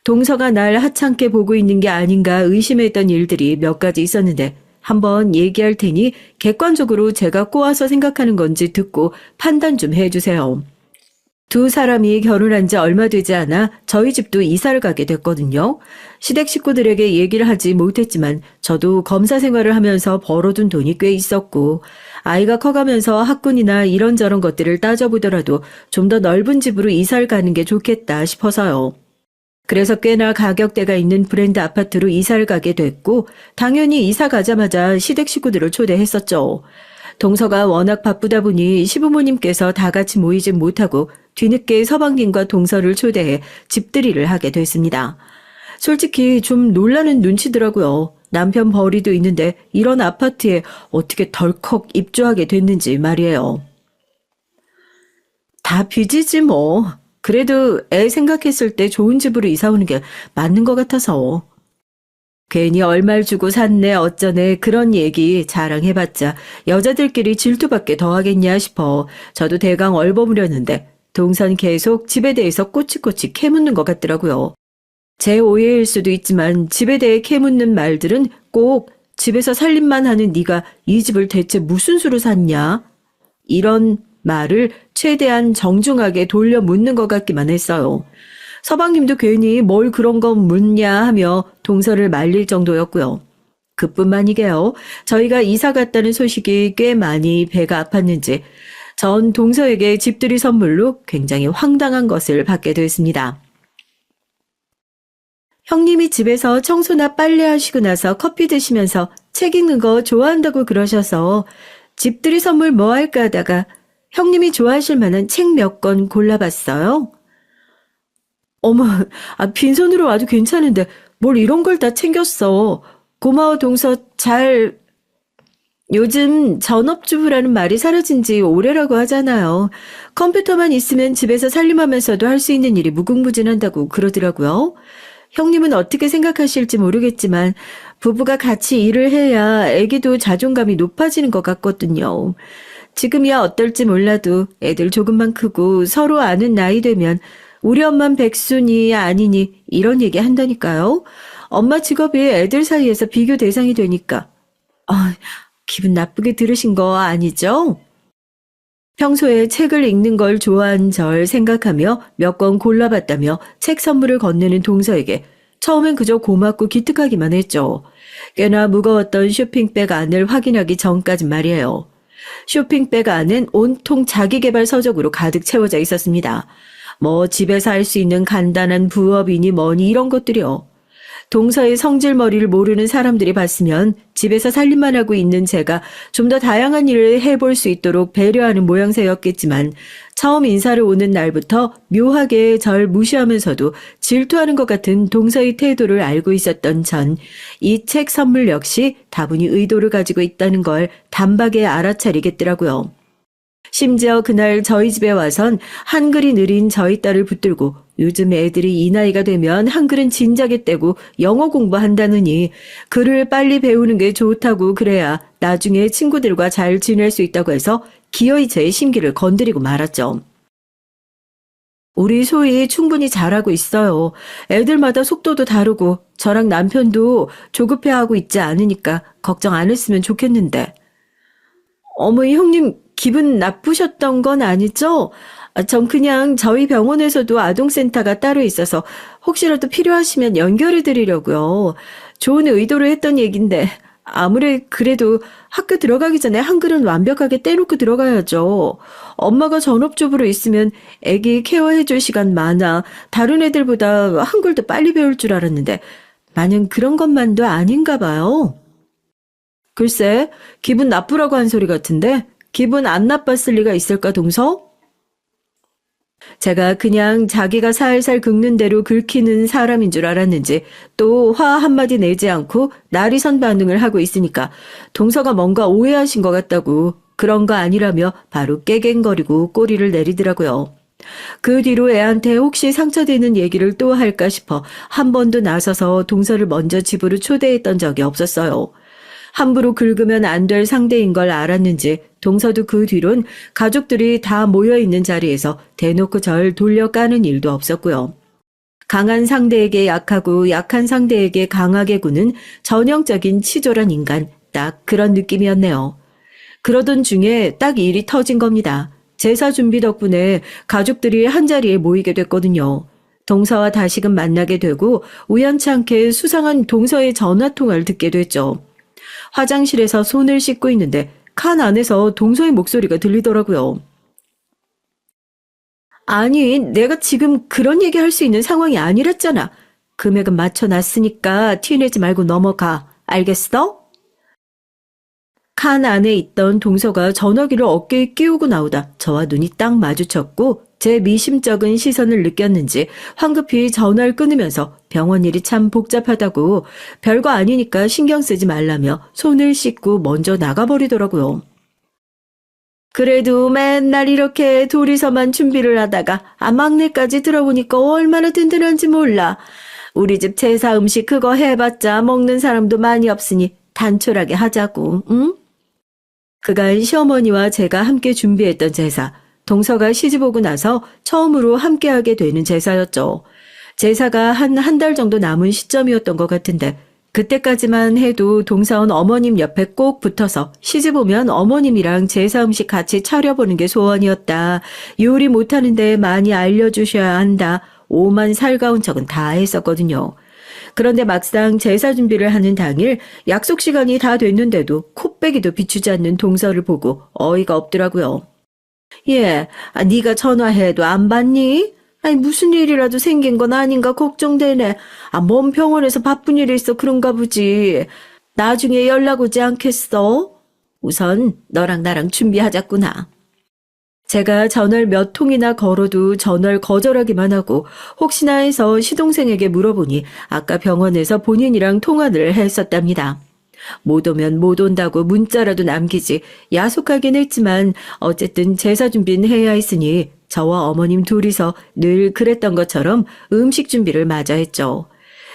동서가 날 하찮게 보고 있는 게 아닌가 의심했던 일들이 몇 가지 있었는데 한번 얘기할 테니 객관적으로 제가 꼬아서 생각하는 건지 듣고 판단 좀 해주세요. 두 사람이 결혼한 지 얼마 되지 않아 저희 집도 이사를 가게 됐거든요. 시댁 식구들에게 얘기를 하지 못했지만 저도 검사 생활을 하면서 벌어둔 돈이 꽤 있었고 아이가 커가면서 학군이나 이런저런 것들을 따져보더라도 좀 더 넓은 집으로 이사를 가는 게 좋겠다 싶어서요. 그래서 꽤나 가격대가 있는 브랜드 아파트로 이사를 가게 됐고 당연히 이사 가자마자 시댁 식구들을 초대했었죠. 동서가 워낙 바쁘다 보니 시부모님께서 다 같이 모이진 못하고 뒤늦게 서방님과 동서를 초대해 집들이를 하게 됐습니다. 솔직히 좀 놀라는 눈치더라고요. 남편 벌이도 있는데 이런 아파트에 어떻게 덜컥 입주하게 됐는지 말이에요. 다 빚이지 뭐. 그래도 애 생각했을 때 좋은 집으로 이사 오는 게 맞는 것 같아서. 괜히 얼마를 주고 샀네 어쩌네 그런 얘기 자랑해봤자 여자들끼리 질투밖에 더하겠냐 싶어 저도 대강 얼버무렸는데 동선 계속 집에 대해서 꼬치꼬치 캐묻는 것 같더라고요. 제 오해일 수도 있지만 집에 대해 캐묻는 말들은 꼭 집에서 살림만 하는 네가 이 집을 대체 무슨 수로 샀냐? 이런 말을 최대한 정중하게 돌려 묻는 것 같기만 했어요. 서방님도 괜히 뭘 그런 거 묻냐 하며 동서를 말릴 정도였고요. 그뿐만이게요. 저희가 이사 갔다는 소식이 꽤 많이 배가 아팠는지 전 동서에게 집들이 선물로 굉장히 황당한 것을 받게 됐습니다. 형님이 집에서 청소나 빨래하시고 나서 커피 드시면서 책 읽는 거 좋아한다고 그러셔서 집들이 선물 뭐 할까 하다가 형님이 좋아하실 만한 책 몇 권 골라봤어요. 어머, 빈손으로 와도 괜찮은데 뭘 이런 걸 다 챙겼어. 고마워 동서 요즘 전업주부라는 말이 사라진 지 오래라고 하잖아요. 컴퓨터만 있으면 집에서 살림하면서도 할 수 있는 일이 무궁무진한다고 그러더라고요. 형님은 어떻게 생각하실지 모르겠지만 부부가 같이 일을 해야 애기도 자존감이 높아지는 것 같거든요. 지금이야 어떨지 몰라도 애들 조금만 크고 서로 아는 나이 되면 우리 엄만 백순이 아니니 이런 얘기 한다니까요. 엄마 직업이 애들 사이에서 비교 대상이 되니까. 기분 나쁘게 들으신 거 아니죠? 평소에 책을 읽는 걸 좋아한 절 생각하며 몇 권 골라봤다며 책 선물을 건네는 동서에게 처음엔 그저 고맙고 기특하기만 했죠. 꽤나 무거웠던 쇼핑백 안을 확인하기 전까진 말이에요. 쇼핑백 안은 온통 자기계발 서적으로 가득 채워져 있었습니다. 뭐 집에서 할 수 있는 간단한 부업이니 뭐니 이런 것들이요. 동서의 성질머리를 모르는 사람들이 봤으면 집에서 살림만 하고 있는 제가 좀 더 다양한 일을 해볼 수 있도록 배려하는 모양새였겠지만 처음 인사를 오는 날부터 묘하게 절 무시하면서도 질투하는 것 같은 동서의 태도를 알고 있었던 전 이 책 선물 역시 다분히 의도를 가지고 있다는 걸 단박에 알아차리겠더라고요. 심지어 그날 저희 집에 와선 한글이 느린 저희 딸을 붙들고 요즘 애들이 이 나이가 되면 한글은 진작에 떼고 영어 공부한다느니 글을 빨리 배우는 게 좋다고 그래야 나중에 친구들과 잘 지낼 수 있다고 해서 기어이 제 심기를 건드리고 말았죠. 우리 소희 충분히 잘하고 있어요. 애들마다 속도도 다르고 저랑 남편도 조급해하고 있지 않으니까 걱정 안 했으면 좋겠는데. 어머니 형님 기분 나쁘셨던 건 아니죠? 전 그냥 저희 병원에서도 아동센터가 따로 있어서 혹시라도 필요하시면 연결해 드리려고요. 좋은 의도로 했던 얘긴데 아무리 그래도 학교 들어가기 전에 한글은 완벽하게 떼놓고 들어가야죠. 엄마가 전업주부로 있으면 애기 케어해 줄 시간 많아 다른 애들보다 한글도 빨리 배울 줄 알았는데 마냥 그런 것만도 아닌가 봐요. 글쎄 기분 나쁘라고 한 소리 같은데 기분 안 나빴을 리가 있을까 동서? 제가 그냥 자기가 살살 긁는 대로 긁히는 사람인 줄 알았는지 또 화 한마디 내지 않고 나리선 반응을 하고 있으니까 동서가 뭔가 오해하신 것 같다고 그런 거 아니라며 바로 깨갱거리고 꼬리를 내리더라고요. 그 뒤로 애한테 혹시 상처되는 얘기를 또 할까 싶어 한 번도 나서서 동서를 먼저 집으로 초대했던 적이 없었어요. 함부로 긁으면 안 될 상대인 걸 알았는지 동서도 그 뒤론 가족들이 다 모여있는 자리에서 대놓고 절 돌려 까는 일도 없었고요. 강한 상대에게 약하고 약한 상대에게 강하게 구는 전형적인 치졸한 인간, 딱 그런 느낌이었네요. 그러던 중에 딱 일이 터진 겁니다. 제사 준비 덕분에 가족들이 한자리에 모이게 됐거든요. 동서와 다시금 만나게 되고 우연치 않게 수상한 동서의 전화통화를 듣게 됐죠. 화장실에서 손을 씻고 있는데 칸 안에서 동서의 목소리가 들리더라고요. 아니, 내가 지금 그런 얘기 할 수 있는 상황이 아니랬잖아. 금액은 맞춰놨으니까 티내지 말고 넘어가. 알겠어? 칸 안에 있던 동서가 전화기를 어깨에 끼우고 나오다 저와 눈이 딱 마주쳤고 제 미심쩍은 시선을 느꼈는지 황급히 전화를 끊으면서 병원 일이 참 복잡하다고 별거 아니니까 신경 쓰지 말라며 손을 씻고 먼저 나가버리더라고요. 그래도 맨날 이렇게 둘이서만 준비를 하다가 막내까지 들어보니까 얼마나 든든한지 몰라. 우리 집 제사 음식 그거 해봤자 먹는 사람도 많이 없으니 단촐하게 하자고, 응? 그간 시어머니와 제가 함께 준비했던 제사, 동서가 시집 오고 나서 처음으로 함께하게 되는 제사였죠. 제사가 한 달 정도 남은 시점이었던 것 같은데 그때까지만 해도 동사원 어머님 옆에 꼭 붙어서 시집 오면 어머님이랑 제사 음식 같이 차려보는 게 소원이었다. 요리 못하는데 많이 알려주셔야 한다. 오만 살가운 척은 다 했었거든요. 그런데 막상 제사 준비를 하는 당일 약속 시간이 다 됐는데도 코빼기도 비추지 않는 동서를 보고 어이가 없더라고요. 예, 네가 전화해도 안 받니? 아니 무슨 일이라도 생긴 건 아닌가 걱정되네. 먼 병원에서 바쁜 일이 있어 그런가 보지. 나중에 연락 오지 않겠어? 우선 너랑 나랑 준비하자꾸나. 제가 전화를 몇 통이나 걸어도 전화를 거절하기만 하고 혹시나 해서 시동생에게 물어보니 아까 병원에서 본인이랑 통화를 했었답니다. 못 오면 못 온다고 문자라도 남기지 야속하긴 했지만 어쨌든 제사 준비는 해야 했으니 저와 어머님 둘이서 늘 그랬던 것처럼 음식 준비를 마저 했죠.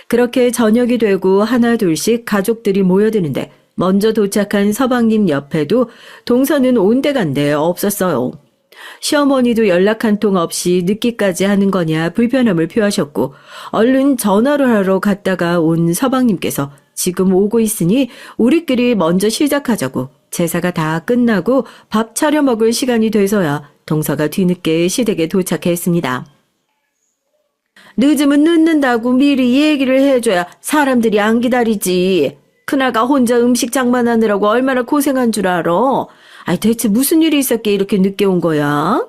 그렇게 저녁이 되고 하나 둘씩 가족들이 모여드는데 먼저 도착한 서방님 옆에도 동서는 온데간데 없었어요. 시어머니도 연락 한 통 없이 늦기까지 하는 거냐 불편함을 표하셨고 얼른 전화를 하러 갔다가 온 서방님께서 지금 오고 있으니 우리끼리 먼저 시작하자고 제사가 다 끝나고 밥 차려 먹을 시간이 돼서야 동서가 뒤늦게 시댁에 도착했습니다. 늦으면 늦는다고 미리 얘기를 해줘야 사람들이 안 기다리지. 큰아가 혼자 음식 장만하느라고 얼마나 고생한 줄 알아? 대체 무슨 일이 있었기에 이렇게 늦게 온 거야?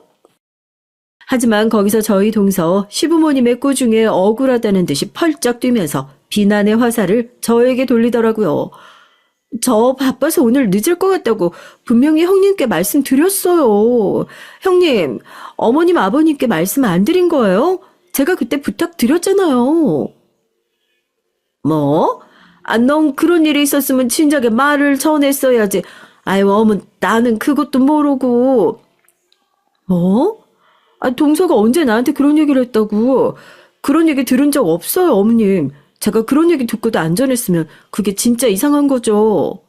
하지만 거기서 저희 동서 시부모님의 꾸중에 억울하다는 듯이 펄쩍 뛰면서 비난의 화살을 저에게 돌리더라고요. 저 바빠서 오늘 늦을 것 같다고 분명히 형님께 말씀드렸어요. 형님, 어머님 아버님께 말씀 안 드린 거예요? 제가 그때 부탁드렸잖아요. 뭐? 넌 그런 일이 있었으면 진작에 말을 전했어야지. 아유, 어머, 나는 그것도 모르고. 뭐? 동서가 언제 나한테 그런 얘기를 했다고. 그런 얘기 들은 적 없어요, 어머님. 제가 그런 얘기 듣고도 안 전했으면 그게 진짜 이상한 거죠.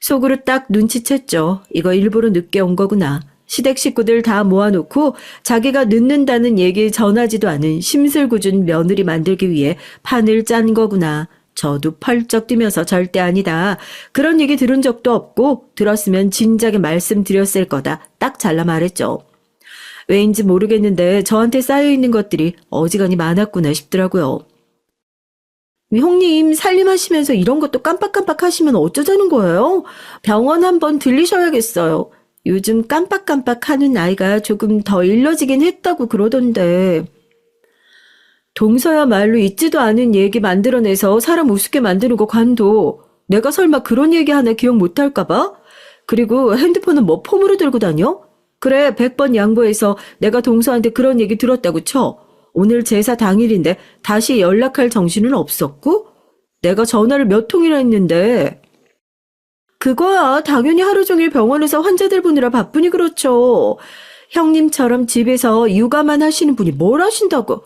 속으로 딱 눈치챘죠. 이거 일부러 늦게 온 거구나. 시댁 식구들 다 모아놓고 자기가 늦는다는 얘기 전하지도 않은 심술궂은 며느리 만들기 위해 판을 짠 거구나. 저도 펄쩍 뛰면서 절대 아니다. 그런 얘기 들은 적도 없고 들었으면 진작에 말씀드렸을 거다. 딱 잘라 말했죠. 왜인지 모르겠는데 저한테 쌓여있는 것들이 어지간히 많았구나 싶더라고요. 형님 살림하시면서 이런 것도 깜빡깜빡 하시면 어쩌자는 거예요? 병원 한번 들리셔야겠어요. 요즘 깜빡깜빡 하는 나이가 조금 더 일러지긴 했다고 그러던데. 동서야말로 있지도 않은 얘기 만들어내서 사람 우습게 만드는 거 관도. 내가 설마 그런 얘기 하나 기억 못할까 봐? 그리고 핸드폰은 뭐 폼으로 들고 다녀? 그래 100번 양보해서 내가 동서한테 그런 얘기 들었다고 쳐. 오늘 제사 당일인데 다시 연락할 정신은 없었고? 내가 전화를 몇 통이나 했는데. 그거야 당연히 하루 종일 병원에서 환자들 보느라 바쁘니 그렇죠. 형님처럼 집에서 육아만 하시는 분이 뭘 하신다고.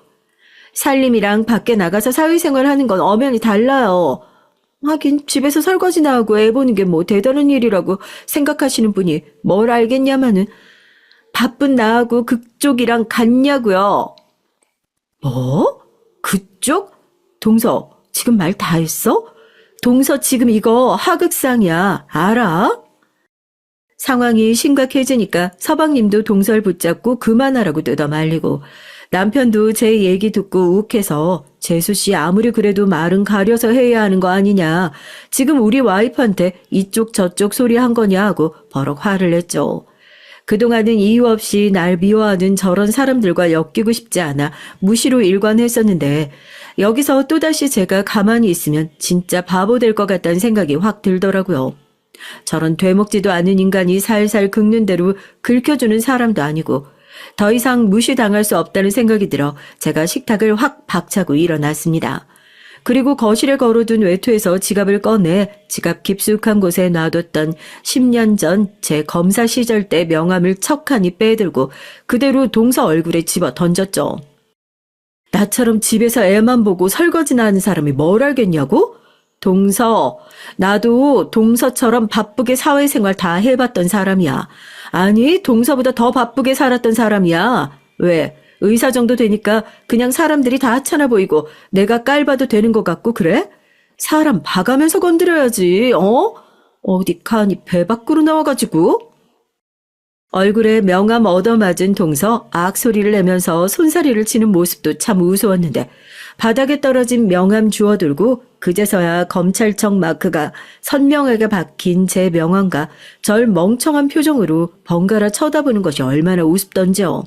살림이랑 밖에 나가서 사회생활 하는 건 엄연히 달라요. 하긴 집에서 설거지나 하고 애 보는 게 뭐 대단한 일이라고 생각하시는 분이 뭘 알겠냐마는. 바쁜 나하고 그쪽이랑 같냐고요. 뭐? 그쪽? 동서 지금 말 다 했어? 동서 지금 이거 하극상이야. 알아? 상황이 심각해지니까 서방님도 동서를 붙잡고 그만하라고 뜯어말리고 남편도 제 얘기 듣고 욱해서 재수씨 아무리 그래도 말은 가려서 해야 하는 거 아니냐. 지금 우리 와이프한테 이쪽 저쪽 소리 한 거냐 하고 버럭 화를 냈죠. 그동안은 이유 없이 날 미워하는 저런 사람들과 엮이고 싶지 않아 무시로 일관했었는데 여기서 또다시 제가 가만히 있으면 진짜 바보 될 것 같다는 생각이 확 들더라고요. 저런 되먹지도 않은 인간이 살살 긁는 대로 긁혀주는 사람도 아니고 더 이상 무시당할 수 없다는 생각이 들어 제가 식탁을 확 박차고 일어났습니다. 그리고 거실에 걸어둔 외투에서 지갑을 꺼내 지갑 깊숙한 곳에 놔뒀던 10년 전 제 검사 시절 때 명함을 척하니 빼들고 그대로 동서 얼굴에 집어 던졌죠. 나처럼 집에서 애만 보고 설거지나 하는 사람이 뭘 알겠냐고? 동서, 나도 동서처럼 바쁘게 사회생활 다 해봤던 사람이야. 아니, 동서보다 더 바쁘게 살았던 사람이야. 왜? 의사 정도 되니까 그냥 사람들이 다 하찮아 보이고 내가 깔봐도 되는 것 같고 그래? 사람 봐가면서 건드려야지, 어디 칸이 배 밖으로 나와가지고. 얼굴에 명암 얻어맞은 동서 악 소리를 내면서 손사리를 치는 모습도 참 우스웠는데 바닥에 떨어진 명암 주워들고 그제서야 검찰청 마크가 선명하게 박힌 제 명함과 절 멍청한 표정으로 번갈아 쳐다보는 것이 얼마나 우습던지요.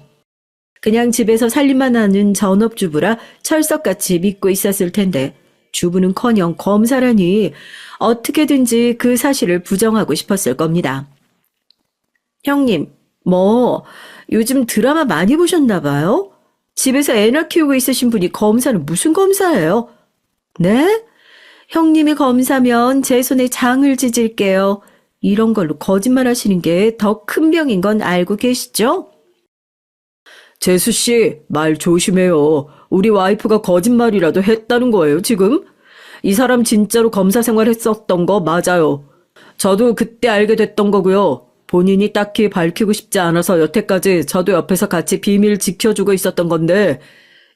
그냥 집에서 살림만 하는 전업주부라 철석같이 믿고 있었을 텐데 주부는커녕 검사라니 어떻게든지 그 사실을 부정하고 싶었을 겁니다. 형님, 요즘 드라마 많이 보셨나 봐요? 집에서 애나 키우고 있으신 분이 검사는 무슨 검사예요? 네? 형님이 검사면 제 손에 장을 지질게요. 이런 걸로 거짓말 하시는 게 더 큰 병인 건 알고 계시죠? 재수 씨, 말 조심해요. 우리 와이프가 거짓말이라도 했다는 거예요, 지금? 이 사람 진짜로 검사 생활했었던 거 맞아요. 저도 그때 알게 됐던 거고요. 본인이 딱히 밝히고 싶지 않아서 여태까지 저도 옆에서 같이 비밀 지켜주고 있었던 건데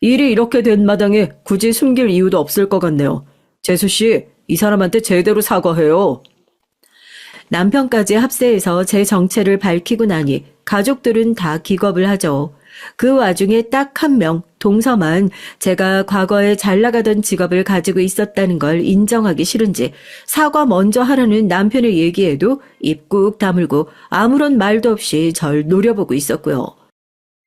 일이 이렇게 된 마당에 굳이 숨길 이유도 없을 것 같네요. 재수 씨, 이 사람한테 제대로 사과해요. 남편까지 합세해서 제 정체를 밝히고 나니 가족들은 다 기겁을 하죠. 그 와중에 딱 한 명, 동서만 제가 과거에 잘 나가던 직업을 가지고 있었다는 걸 인정하기 싫은지 사과 먼저 하라는 남편의 얘기에도 입 꾹 다물고 아무런 말도 없이 절 노려보고 있었고요.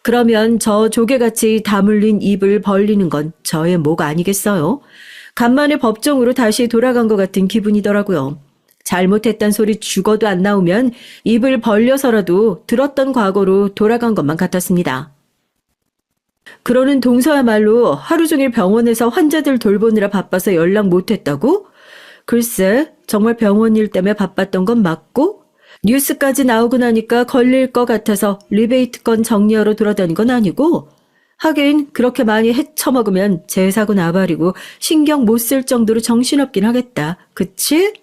그러면 저 조개같이 다물린 입을 벌리는 건 저의 목 아니겠어요? 간만에 법정으로 다시 돌아간 것 같은 기분이더라고요. 잘못했단 소리 죽어도 안 나오면 입을 벌려서라도 들었던 과거로 돌아간 것만 같았습니다. 그러는 동서야말로 하루 종일 병원에서 환자들 돌보느라 바빠서 연락 못했다고? 글쎄, 정말 병원 일 때문에 바빴던 건 맞고 뉴스까지 나오고 나니까 걸릴 것 같아서 리베이트 건 정리하러 돌아다닌 건 아니고 하긴 그렇게 많이 헤쳐먹으면 제 사고 나발이고 신경 못 쓸 정도로 정신없긴 하겠다. 그치?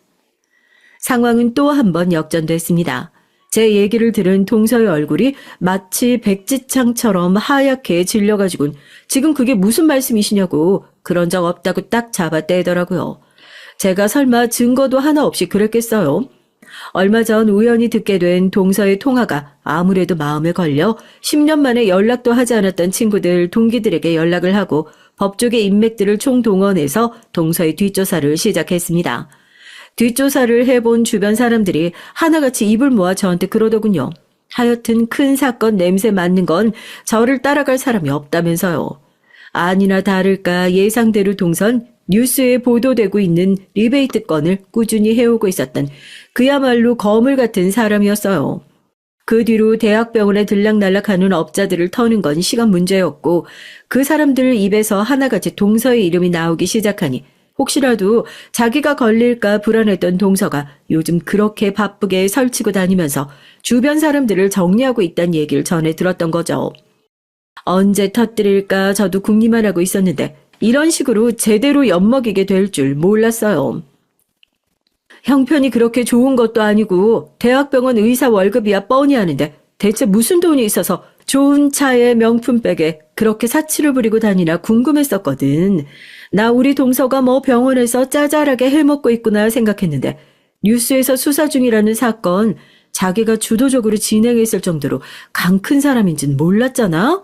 상황은 또 한 번 역전됐습니다. 제 얘기를 들은 동서의 얼굴이 마치 백지창처럼 하얗게 질려가지고는 지금 그게 무슨 말씀이시냐고 그런 적 없다고 딱 잡아떼더라고요. 제가 설마 증거도 하나 없이 그랬겠어요? 얼마 전 우연히 듣게 된 동서의 통화가 아무래도 마음에 걸려 10년 만에 연락도 하지 않았던 친구들, 동기들에게 연락을 하고 법조계 인맥들을 총동원해서 동서의 뒷조사를 시작했습니다. 뒷조사를 해본 주변 사람들이 하나같이 입을 모아 저한테 그러더군요. 하여튼 큰 사건 냄새 맡는 건 저를 따라갈 사람이 없다면서요. 아니나 다를까 예상대로 동선 뉴스에 보도되고 있는 리베이트 건을 꾸준히 해오고 있었던 그야말로 거물 같은 사람이었어요. 그 뒤로 대학병원에 들락날락하는 업자들을 터는 건 시간 문제였고 그 사람들 입에서 하나같이 동서의 이름이 나오기 시작하니 혹시라도 자기가 걸릴까 불안했던 동서가 요즘 그렇게 바쁘게 설치고 다니면서 주변 사람들을 정리하고 있다는 얘기를 전해 들었던 거죠. 언제 터뜨릴까 저도 궁리만 하고 있었는데 이런 식으로 제대로 엿먹이게 될 줄 몰랐어요. 형편이 그렇게 좋은 것도 아니고 대학병원 의사 월급이야 뻔히 아는데 대체 무슨 돈이 있어서 좋은 차에 명품백에 그렇게 사치를 부리고 다니나 궁금했었거든. 나 우리 동서가 병원에서 짜잘하게 해먹고 있구나 생각했는데 뉴스에서 수사 중이라는 사건 자기가 주도적으로 진행했을 정도로 강 큰 사람인지는 몰랐잖아.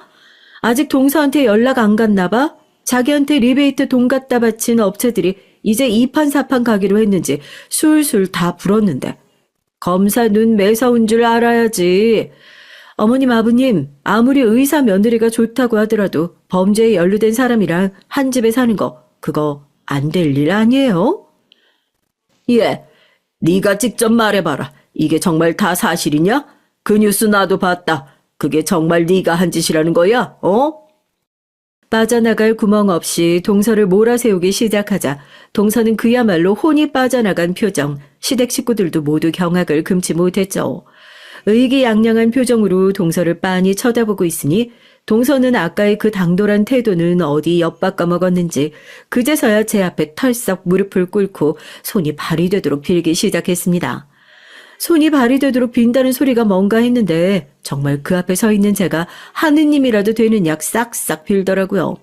아직 동서한테 연락 안 갔나 봐. 자기한테 리베이트 돈 갖다 바친 업체들이 이제 2판 4판 가기로 했는지 술술 다 불었는데 검사 눈 매서운 줄 알아야지. 어머님 아버님 아무리 의사 며느리가 좋다고 하더라도 범죄에 연루된 사람이랑 한 집에 사는 거 그거 안 될 일 아니에요? 예, 네가 직접 말해봐라. 이게 정말 다 사실이냐? 그 뉴스 나도 봤다. 그게 정말 네가 한 짓이라는 거야? 빠져나갈 구멍 없이 동서를 몰아세우기 시작하자 동서는 그야말로 혼이 빠져나간 표정, 시댁 식구들도 모두 경악을 금치 못했죠. 의기양양한 표정으로 동서를 빤히 쳐다보고 있으니 동서는 아까의 그 당돌한 태도는 어디 엿바꿔먹었는지 그제서야 제 앞에 털썩 무릎을 꿇고 손이 발이 되도록 빌기 시작했습니다. 손이 발이 되도록 빈다는 소리가 뭔가 했는데 정말 그 앞에 서 있는 제가 하느님이라도 되는 약 싹싹 빌더라고요.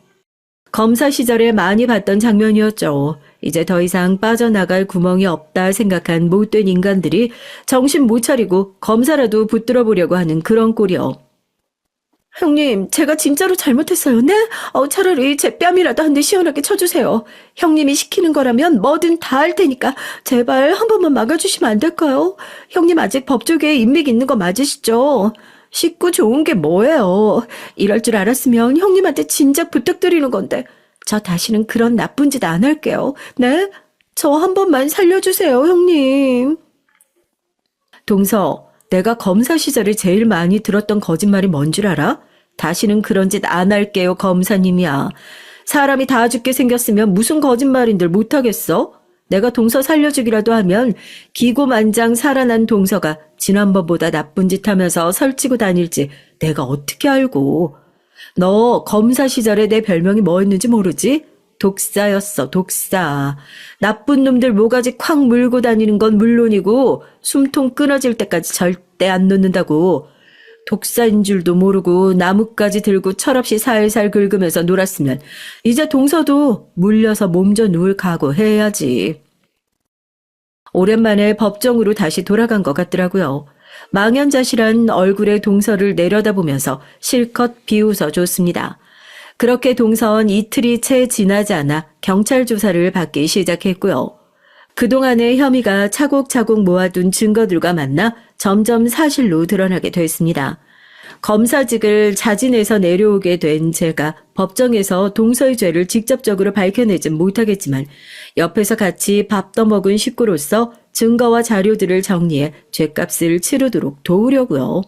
검사 시절에 많이 봤던 장면이었죠. 이제 더 이상 빠져나갈 구멍이 없다 생각한 못된 인간들이 정신 못 차리고 검사라도 붙들어 보려고 하는 그런 꼴이요. 형님, 제가 진짜로 잘못했어요. 네? 차라리 제 뺨이라도 한 대 시원하게 쳐주세요. 형님이 시키는 거라면 뭐든 다 할 테니까 제발 한 번만 막아주시면 안 될까요? 형님 아직 법조계에 인맥 있는 거 맞으시죠? 식구 좋은 게 뭐예요? 이럴 줄 알았으면 형님한테 진작 부탁드리는 건데 저 다시는 그런 나쁜 짓 안 할게요. 네? 저 한 번만 살려주세요, 형님. 동서, 내가 검사 시절에 제일 많이 들었던 거짓말이 뭔 줄 알아? 다시는 그런 짓 안 할게요, 검사님이야. 사람이 다 죽게 생겼으면 무슨 거짓말인들 못하겠어? 내가 동서 살려주기라도 하면 기고만장 살아난 동서가 지난번보다 나쁜 짓 하면서 설치고 다닐지 내가 어떻게 알고. 너 검사 시절에 내 별명이 뭐였는지 모르지? 독사였어, 독사. 나쁜 놈들 모가지 콱 물고 다니는 건 물론이고 숨통 끊어질 때까지 절대 안 놓는다고. 독사인 줄도 모르고 나뭇가지 들고 철없이 살살 긁으면서 놀았으면 이제 동서도 물려서 몸져 누울 각오해야지. 오랜만에 법정으로 다시 돌아간 것 같더라고요. 망연자실한 얼굴의 동서를 내려다보면서 실컷 비웃어 줬습니다. 그렇게 동서는 이틀이 채 지나지 않아 경찰 조사를 받기 시작했고요. 그동안의 혐의가 차곡차곡 모아둔 증거들과 만나 점점 사실로 드러나게 됐습니다. 검사직을 자진해서 내려오게 된 제가 법정에서 동서의 죄를 직접적으로 밝혀내진 못하겠지만 옆에서 같이 밥 떠먹은 식구로서 증거와 자료들을 정리해 죗값을 치르도록 도우려고요.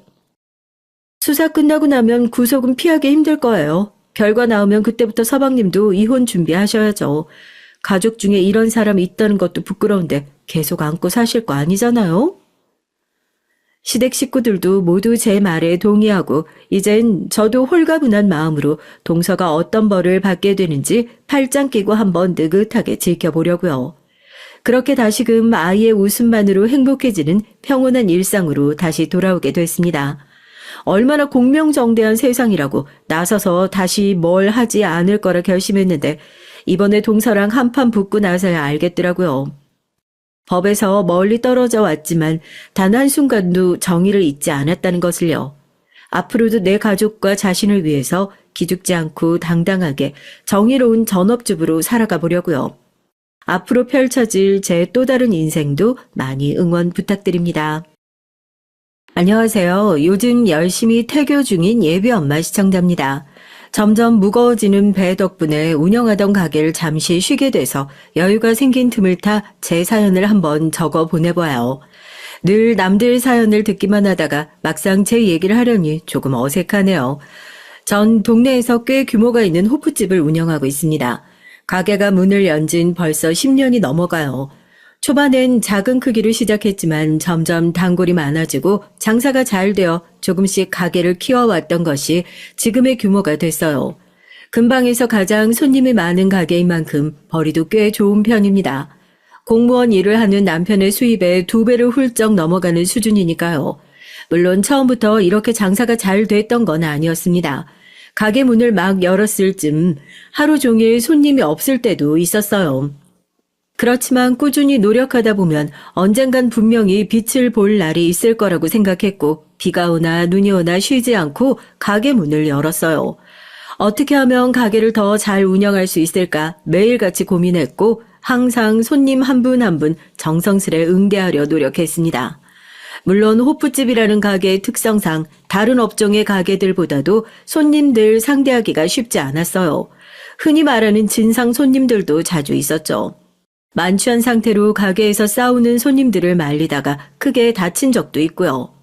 수사 끝나고 나면 구속은 피하기 힘들 거예요. 결과 나오면 그때부터 서방님도 이혼 준비하셔야죠. 가족 중에 이런 사람이 있다는 것도 부끄러운데 계속 안고 사실 거 아니잖아요? 시댁 식구들도 모두 제 말에 동의하고 이젠 저도 홀가분한 마음으로 동서가 어떤 벌을 받게 되는지 팔짱 끼고 한번 느긋하게 지켜보려고요. 그렇게 다시금 아이의 웃음만으로 행복해지는 평온한 일상으로 다시 돌아오게 됐습니다. 얼마나 공명정대한 세상이라고 나서서 다시 뭘 하지 않을 거라 결심했는데 이번에 동서랑 한판 붙고 나서야 알겠더라고요. 법에서 멀리 떨어져 왔지만 단 한순간도 정의를 잊지 않았다는 것을요. 앞으로도 내 가족과 자신을 위해서 기죽지 않고 당당하게 정의로운 전업주부로 살아가 보려고요. 앞으로 펼쳐질 제 또 다른 인생도 많이 응원 부탁드립니다. 안녕하세요. 요즘 열심히 태교 중인 예비 엄마 시청자입니다. 점점 무거워지는 배 덕분에 운영하던 가게를 잠시 쉬게 돼서 여유가 생긴 틈을 타 제 사연을 한번 적어 보내봐요. 늘 남들 사연을 듣기만 하다가 막상 제 얘기를 하려니 조금 어색하네요. 전 동네에서 꽤 규모가 있는 호프집을 운영하고 있습니다. 가게가 문을 연 지는 벌써 10년이 넘어가요. 초반엔 작은 크기로 시작했지만 점점 단골이 많아지고 장사가 잘 되어 조금씩 가게를 키워왔던 것이 지금의 규모가 됐어요. 근방에서 가장 손님이 많은 가게인 만큼 벌이도 꽤 좋은 편입니다. 공무원 일을 하는 남편의 수입의 2배를 훌쩍 넘어가는 수준이니까요. 물론 처음부터 이렇게 장사가 잘 됐던 건 아니었습니다. 가게 문을 막 열었을 즈음 하루 종일 손님이 없을 때도 있었어요. 그렇지만 꾸준히 노력하다 보면 언젠간 분명히 빛을 볼 날이 있을 거라고 생각했고 비가 오나 눈이 오나 쉬지 않고 가게 문을 열었어요. 어떻게 하면 가게를 더 잘 운영할 수 있을까 매일같이 고민했고 항상 손님 한 분 한 분 정성스레 응대하려 노력했습니다. 물론 호프집이라는 가게의 특성상 다른 업종의 가게들보다도 손님들 상대하기가 쉽지 않았어요. 흔히 말하는 진상 손님들도 자주 있었죠. 만취한 상태로 가게에서 싸우는 손님들을 말리다가 크게 다친 적도 있고요.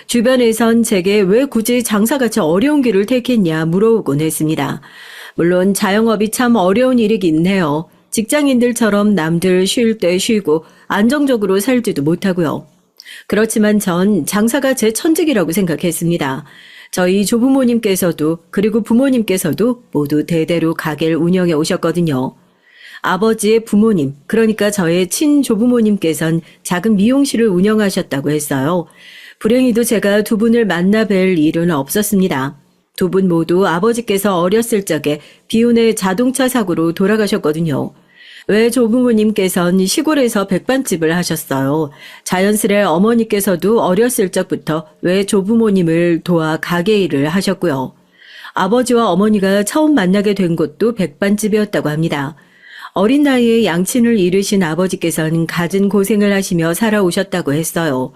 주변에선 제게 왜 굳이 장사같이 어려운 길을 택했냐 물어오곤 했습니다. 물론 자영업이 참 어려운 일이긴 해요. 직장인들처럼 남들 쉴 때 쉬고 안정적으로 살지도 못하고요. 그렇지만 전 장사가 제 천직이라고 생각했습니다. 저희 조부모님께서도 그리고 부모님께서도 모두 대대로 가게를 운영해 오셨거든요. 아버지의 부모님, 그러니까 저의 친조부모님께선 작은 미용실을 운영하셨다고 했어요. 불행히도 제가 두 분을 만나 뵐 일은 없었습니다. 두 분 모두 아버지께서 어렸을 적에 비운의 자동차 사고로 돌아가셨거든요. 외조부모님께선 시골에서 백반집을 하셨어요. 자연스레 어머니께서도 어렸을 적부터 외조부모님을 도와 가게 일을 하셨고요. 아버지와 어머니가 처음 만나게 된 곳도 백반집이었다고 합니다. 어린 나이에 양친을 잃으신 아버지께서는 갖은 고생을 하시며 살아오셨다고 했어요.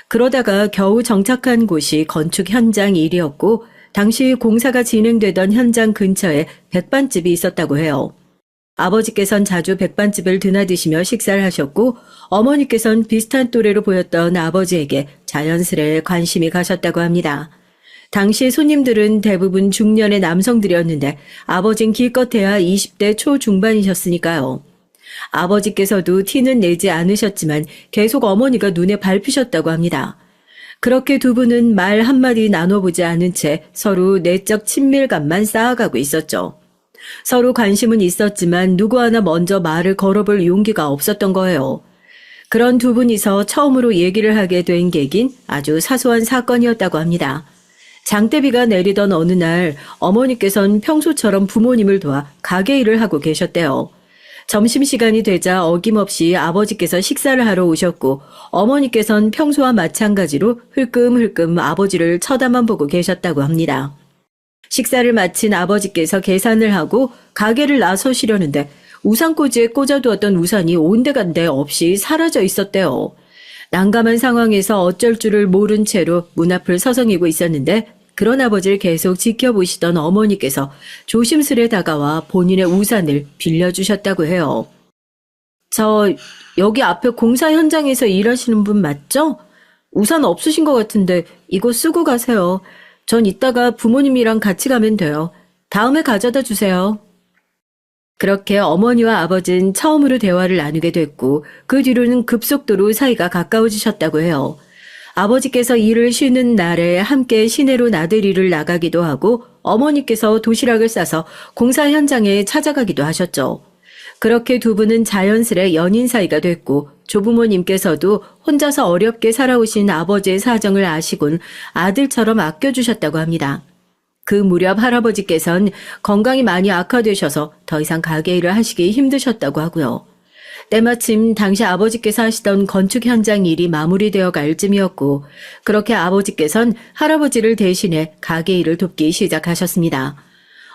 그러다가 겨우 정착한 곳이 건축 현장 일이었고 당시 공사가 진행되던 현장 근처에 백반집이 있었다고 해요. 아버지께선 자주 백반집을 드나드시며 식사를 하셨고 어머니께선 비슷한 또래로 보였던 아버지에게 자연스레 관심이 가셨다고 합니다. 당시 손님들은 대부분 중년의 남성들이었는데 아버진 기껏해야 20대 초중반이셨으니까요. 아버지께서도 티는 내지 않으셨지만 계속 어머니가 눈에 밟히셨다고 합니다. 그렇게 두 분은 말 한마디 나눠보지 않은 채 서로 내적 친밀감만 쌓아가고 있었죠. 서로 관심은 있었지만 누구 하나 먼저 말을 걸어볼 용기가 없었던 거예요. 그런 두 분이서 처음으로 얘기를 하게 된 계긴 아주 사소한 사건이었다고 합니다. 장대비가 내리던 어느 날 어머니께선 평소처럼 부모님을 도와 가게 일을 하고 계셨대요. 점심시간이 되자 어김없이 아버지께서 식사를 하러 오셨고 어머니께선 평소와 마찬가지로 흘끔흘끔 아버지를 쳐다만 보고 계셨다고 합니다. 식사를 마친 아버지께서 계산을 하고 가게를 나서시려는데 우산꽂이에 꽂아두었던 우산이 온데간데 없이 사라져 있었대요. 난감한 상황에서 어쩔 줄을 모른 채로 문 앞을 서성이고 있었는데 그런 아버지를 계속 지켜보시던 어머니께서 조심스레 다가와 본인의 우산을 빌려주셨다고 해요. 저 여기 앞에 공사 현장에서 일하시는 분 맞죠? 우산 없으신 것 같은데 이거 쓰고 가세요. 전 이따가 부모님이랑 같이 가면 돼요. 다음에 가져다 주세요. 그렇게 어머니와 아버지는 처음으로 대화를 나누게 됐고 그 뒤로는 급속도로 사이가 가까워지셨다고 해요. 아버지께서 일을 쉬는 날에 함께 시내로 나들이를 나가기도 하고 어머니께서 도시락을 싸서 공사 현장에 찾아가기도 하셨죠. 그렇게 두 분은 자연스레 연인 사이가 됐고 조부모님께서도 혼자서 어렵게 살아오신 아버지의 사정을 아시곤 아들처럼 아껴주셨다고 합니다. 그 무렵 할아버지께선 건강이 많이 악화되셔서 더 이상 가게 일을 하시기 힘드셨다고 하고요. 때마침 당시 아버지께서 하시던 건축 현장 일이 마무리되어 갈 쯤이었고 그렇게 아버지께선 할아버지를 대신해 가게 일을 돕기 시작하셨습니다.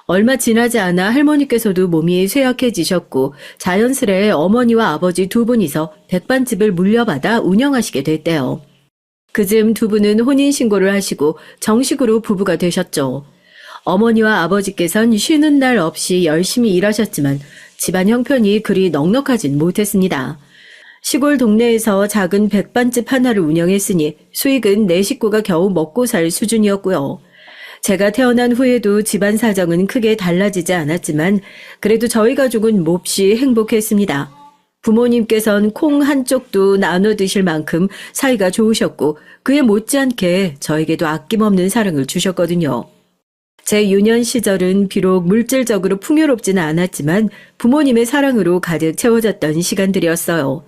얼마 지나지 않아 할머니께서도 몸이 쇠약해지셨고 자연스레 어머니와 아버지 두 분이서 백반집을 물려받아 운영하시게 됐대요. 그즈음 두 분은 혼인신고를 하시고 정식으로 부부가 되셨죠. 어머니와 아버지께선 쉬는 날 없이 열심히 일하셨지만 집안 형편이 그리 넉넉하진 못했습니다. 시골 동네에서 작은 백반집 하나를 운영했으니 수익은 네 식구가 겨우 먹고 살 수준이었고요. 제가 태어난 후에도 집안 사정은 크게 달라지지 않았지만 그래도 저희 가족은 몹시 행복했습니다. 부모님께선 콩 한쪽도 나눠 드실 만큼 사이가 좋으셨고 그에 못지않게 저에게도 아낌없는 사랑을 주셨거든요. 제 유년 시절은 비록 물질적으로 풍요롭지는 않았지만 부모님의 사랑으로 가득 채워졌던 시간들이었어요.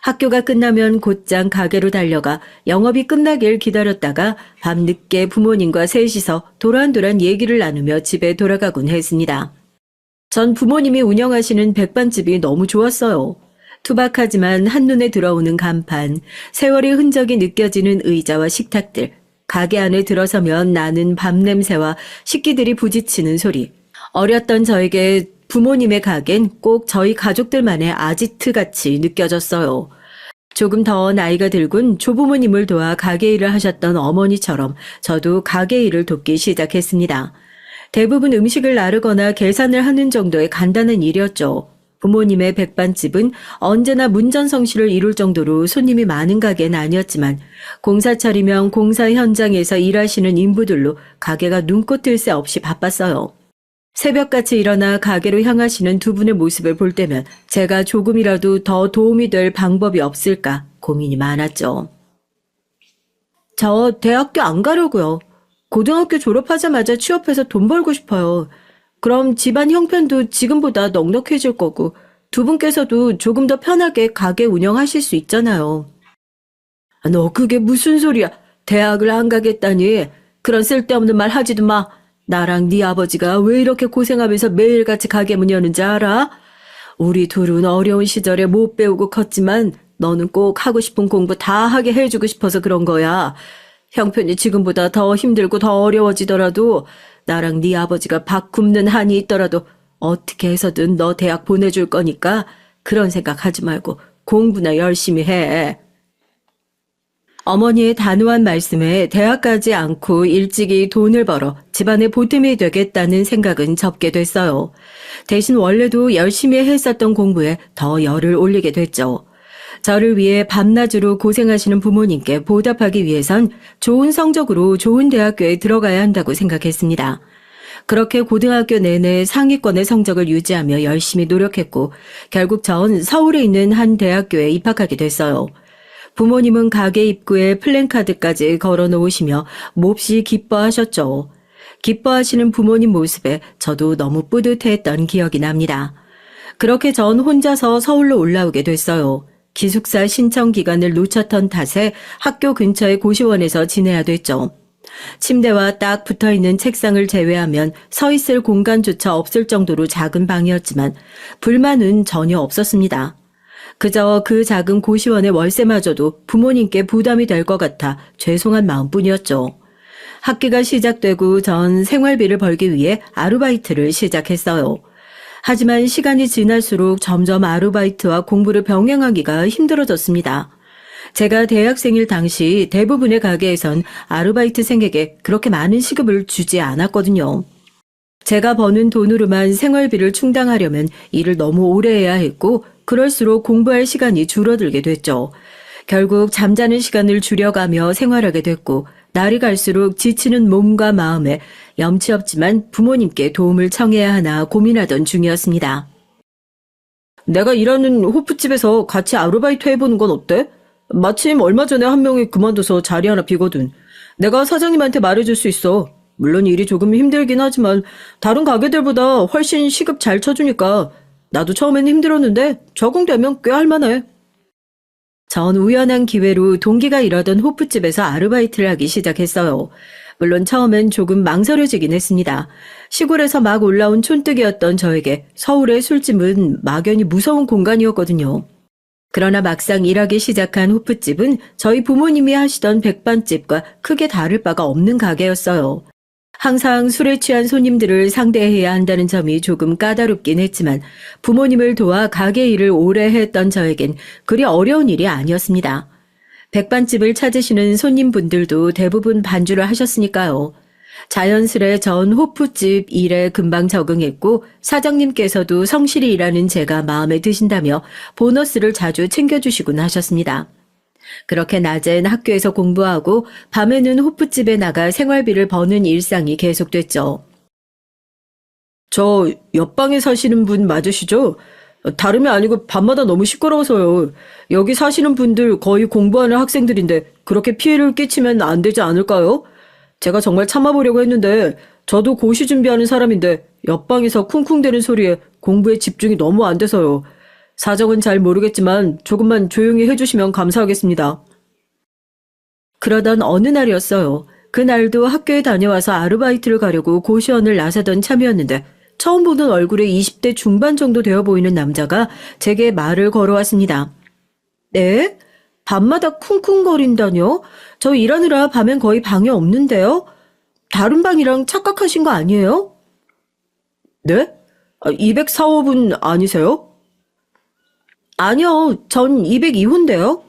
학교가 끝나면 곧장 가게로 달려가 영업이 끝나길 기다렸다가 밤늦게 부모님과 셋이서 도란도란 얘기를 나누며 집에 돌아가곤 했습니다. 전 부모님이 운영하시는 백반집이 너무 좋았어요. 투박하지만 한눈에 들어오는 간판, 세월의 흔적이 느껴지는 의자와 식탁들, 가게 안에 들어서면 나는 밥 냄새와 식기들이 부딪히는 소리. 어렸던 저에게 부모님의 가게는 꼭 저희 가족들만의 아지트같이 느껴졌어요. 조금 더 나이가 들곤 조부모님을 도와 가게 일을 하셨던 어머니처럼 저도 가게 일을 돕기 시작했습니다. 대부분 음식을 나르거나 계산을 하는 정도의 간단한 일이었죠. 부모님의 백반집은 언제나 문전성시를 이룰 정도로 손님이 많은 가게는 아니었지만 공사철이면 공사 현장에서 일하시는 인부들로 가게가 눈코 뜰 새 없이 바빴어요. 새벽같이 일어나 가게로 향하시는 두 분의 모습을 볼 때면 제가 조금이라도 더 도움이 될 방법이 없을까 고민이 많았죠. 저 대학교 안 가려고요. 고등학교 졸업하자마자 취업해서 돈 벌고 싶어요. 그럼 집안 형편도 지금보다 넉넉해질 거고 두 분께서도 조금 더 편하게 가게 운영하실 수 있잖아요. 너 그게 무슨 소리야. 대학을 안 가겠다니. 그런 쓸데없는 말 하지도 마. 나랑 네 아버지가 왜 이렇게 고생하면서 매일같이 가게 문 여는지 알아? 우리 둘은 어려운 시절에 못 배우고 컸지만 너는 꼭 하고 싶은 공부 다 하게 해주고 싶어서 그런 거야. 형편이 지금보다 더 힘들고 더 어려워지더라도 나랑 네 아버지가 밥 굶는 한이 있더라도 어떻게 해서든 너 대학 보내줄 거니까 그런 생각하지 말고 공부나 열심히 해. 어머니의 단호한 말씀에 대학 가지 않고 일찍이 돈을 벌어 집안의 보탬이 되겠다는 생각은 접게 됐어요. 대신 원래도 열심히 했었던 공부에 더 열을 올리게 됐죠. 저를 위해 밤낮으로 고생하시는 부모님께 보답하기 위해선 좋은 성적으로 좋은 대학교에 들어가야 한다고 생각했습니다. 그렇게 고등학교 내내 상위권의 성적을 유지하며 열심히 노력했고 결국 전 서울에 있는 한 대학교에 입학하게 됐어요. 부모님은 가게 입구에 플랜카드까지 걸어 놓으시며 몹시 기뻐하셨죠. 기뻐하시는 부모님 모습에 저도 너무 뿌듯해했던 기억이 납니다. 그렇게 전 혼자서 서울로 올라오게 됐어요. 기숙사 신청 기간을 놓쳤던 탓에 학교 근처의 고시원에서 지내야 됐죠. 침대와 딱 붙어있는 책상을 제외하면 서 있을 공간조차 없을 정도로 작은 방이었지만 불만은 전혀 없었습니다. 그저 그 작은 고시원의 월세마저도 부모님께 부담이 될 것 같아 죄송한 마음뿐이었죠. 학기가 시작되고 전 생활비를 벌기 위해 아르바이트를 시작했어요. 하지만 시간이 지날수록 점점 아르바이트와 공부를 병행하기가 힘들어졌습니다. 제가 대학생일 당시 대부분의 가게에선 아르바이트생에게 그렇게 많은 시급을 주지 않았거든요. 제가 버는 돈으로만 생활비를 충당하려면 일을 너무 오래 해야 했고 그럴수록 공부할 시간이 줄어들게 됐죠. 결국 잠자는 시간을 줄여가며 생활하게 됐고 날이 갈수록 지치는 몸과 마음에 염치 없지만 부모님께 도움을 청해야 하나 고민하던 중이었습니다. 내가 일하는 호프집에서 같이 아르바이트 해보는 건 어때? 마침 얼마 전에 한 명이 그만둬서 자리 하나 비거든. 내가 사장님한테 말해줄 수 있어. 물론 일이 조금 힘들긴 하지만 다른 가게들보다 훨씬 시급 잘 쳐주니까 나도 처음엔 힘들었는데 적응되면 꽤 할만해. 전 우연한 기회로 동기가 일하던 호프집에서 아르바이트를 하기 시작했어요. 물론 처음엔 조금 망설여지긴 했습니다. 시골에서 막 올라온 촌뜨기였던 저에게 서울의 술집은 막연히 무서운 공간이었거든요. 그러나 막상 일하기 시작한 호프집은 저희 부모님이 하시던 백반집과 크게 다를 바가 없는 가게였어요. 항상 술에 취한 손님들을 상대해야 한다는 점이 조금 까다롭긴 했지만 부모님을 도와 가게 일을 오래 했던 저에겐 그리 어려운 일이 아니었습니다. 백반집을 찾으시는 손님분들도 대부분 반주를 하셨으니까요. 자연스레 전 호프집 일에 금방 적응했고 사장님께서도 성실히 일하는 제가 마음에 드신다며 보너스를 자주 챙겨주시곤 하셨습니다. 그렇게 낮엔 학교에서 공부하고 밤에는 호프집에 나가 생활비를 버는 일상이 계속됐죠. 저 옆방에 사시는 분 맞으시죠? 다름이 아니고 밤마다 너무 시끄러워서요. 여기 사시는 분들 거의 공부하는 학생들인데 그렇게 피해를 끼치면 안 되지 않을까요? 제가 정말 참아보려고 했는데 저도 고시 준비하는 사람인데 옆방에서 쿵쿵대는 소리에 공부에 집중이 너무 안 돼서요. 사정은 잘 모르겠지만 조금만 조용히 해주시면 감사하겠습니다. 그러던 어느 날이었어요. 그날도 학교에 다녀와서 아르바이트를 가려고 고시원을 나서던 참이었는데 처음 보는 얼굴에 20대 중반 정도 되어 보이는 남자가 제게 말을 걸어왔습니다. 네? 밤마다 쿵쿵거린다뇨? 저 일하느라 밤엔 거의 방에 없는데요? 다른 방이랑 착각하신 거 아니에요? 네? 204호분 아니세요? 아니요, 전 202호인데요.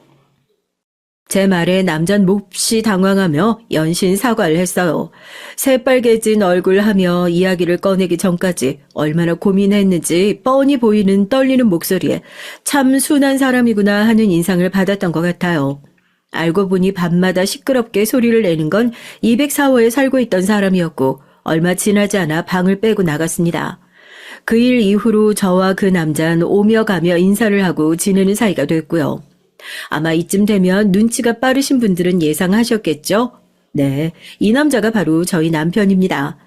제 말에 남잔 몹시 당황하며 연신 사과를 했어요. 새빨개진 얼굴 하며 이야기를 꺼내기 전까지 얼마나 고민했는지 뻔히 보이는 떨리는 목소리에 참 순한 사람이구나 하는 인상을 받았던 것 같아요. 알고 보니 밤마다 시끄럽게 소리를 내는 건 204호에 살고 있던 사람이었고 얼마 지나지 않아 방을 빼고 나갔습니다. 그 일 이후로 저와 그 남자는 오며 가며 인사를 하고 지내는 사이가 됐고요. 아마 이쯤 되면 눈치가 빠르신 분들은 예상하셨겠죠? 네, 이 남자가 바로 저희 남편입니다.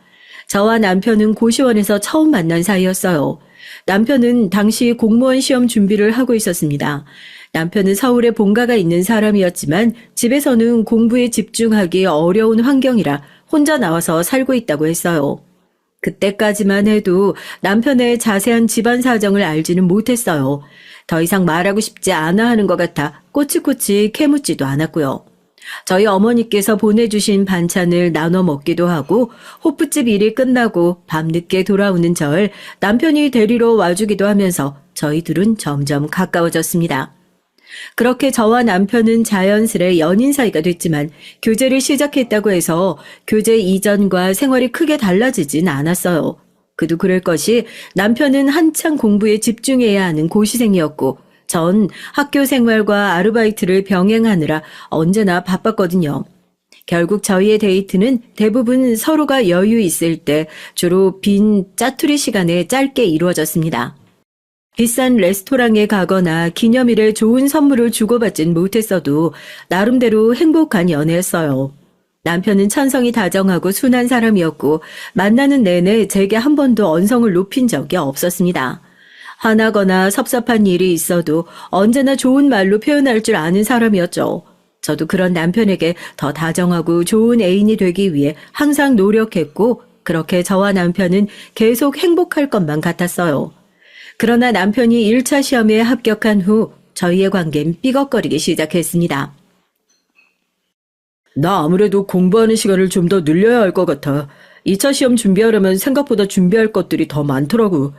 저와 남편은 고시원에서 처음 만난 사이였어요. 남편은 당시 공무원 시험 준비를 하고 있었습니다. 남편은 서울에 본가가 있는 사람이었지만 집에서는 공부에 집중하기 어려운 환경이라 혼자 나와서 살고 있다고 했어요. 그때까지만 해도 남편의 자세한 집안 사정을 알지는 못했어요. 더 이상 말하고 싶지 않아 하는 것 같아 꼬치꼬치 캐묻지도 않았고요. 저희 어머니께서 보내주신 반찬을 나눠 먹기도 하고 호프집 일이 끝나고 밤늦게 돌아오는 절 남편이 데리러 와주기도 하면서 저희 둘은 점점 가까워졌습니다. 그렇게 저와 남편은 자연스레 연인 사이가 됐지만 교제를 시작했다고 해서 교제 이전과 생활이 크게 달라지진 않았어요. 그도 그럴 것이 남편은 한창 공부에 집중해야 하는 고시생이었고 전 학교 생활과 아르바이트를 병행하느라 언제나 바빴거든요. 결국 저희의 데이트는 대부분 서로가 여유 있을 때 주로 빈 짜투리 시간에 짧게 이루어졌습니다. 비싼 레스토랑에 가거나 기념일에 좋은 선물을 주고받진 못했어도 나름대로 행복한 연애였어요. 남편은 천성이 다정하고 순한 사람이었고 만나는 내내 제게 한 번도 언성을 높인 적이 없었습니다. 화나거나 섭섭한 일이 있어도 언제나 좋은 말로 표현할 줄 아는 사람이었죠. 저도 그런 남편에게 더 다정하고 좋은 애인이 되기 위해 항상 노력했고 그렇게 저와 남편은 계속 행복할 것만 같았어요. 그러나 남편이 1차 시험에 합격한 후 저희의 관계는 삐걱거리기 시작했습니다. 나 아무래도 공부하는 시간을 좀 더 늘려야 할 것 같아. 2차 시험 준비하려면 생각보다 준비할 것들이 더 많더라고.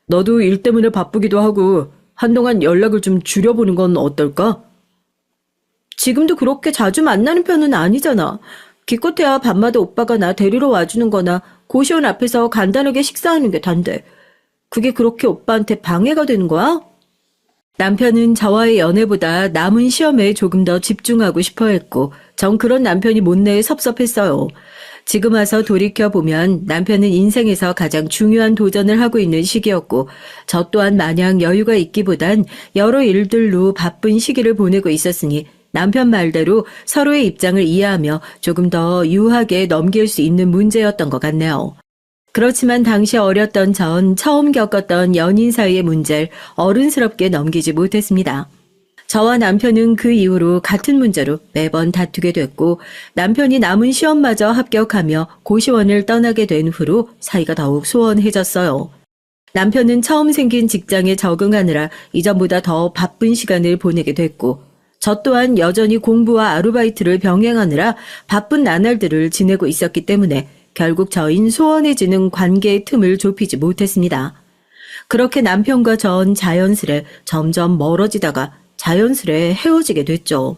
너도 일 때문에 바쁘기도 하고 한동안 연락을 좀 줄여보는 건 어떨까? 지금도 그렇게 자주 만나는 편은 아니잖아. 기껏해야 밤마다 오빠가 나 데리러 와주는 거나 고시원 앞에서 간단하게 식사하는 게 단데. 그게 그렇게 오빠한테 방해가 되는 거야? 남편은 저와의 연애보다 남은 시험에 조금 더 집중하고 싶어 했고 전 그런 남편이 못내 섭섭했어요. 지금 와서 돌이켜보면 남편은 인생에서 가장 중요한 도전을 하고 있는 시기였고 저 또한 마냥 여유가 있기보단 여러 일들로 바쁜 시기를 보내고 있었으니 남편 말대로 서로의 입장을 이해하며 조금 더 유하게 넘길 수 있는 문제였던 것 같네요. 그렇지만 당시 어렸던 전 처음 겪었던 연인 사이의 문제를 어른스럽게 넘기지 못했습니다. 저와 남편은 그 이후로 같은 문제로 매번 다투게 됐고 남편이 남은 시험마저 합격하며 고시원을 떠나게 된 후로 사이가 더욱 소원해졌어요. 남편은 처음 생긴 직장에 적응하느라 이전보다 더 바쁜 시간을 보내게 됐고 저 또한 여전히 공부와 아르바이트를 병행하느라 바쁜 나날들을 지내고 있었기 때문에 결국 저희는 소원해지는 관계의 틈을 좁히지 못했습니다. 그렇게 남편과 전 자연스레 점점 멀어지다가 자연스레 헤어지게 됐죠.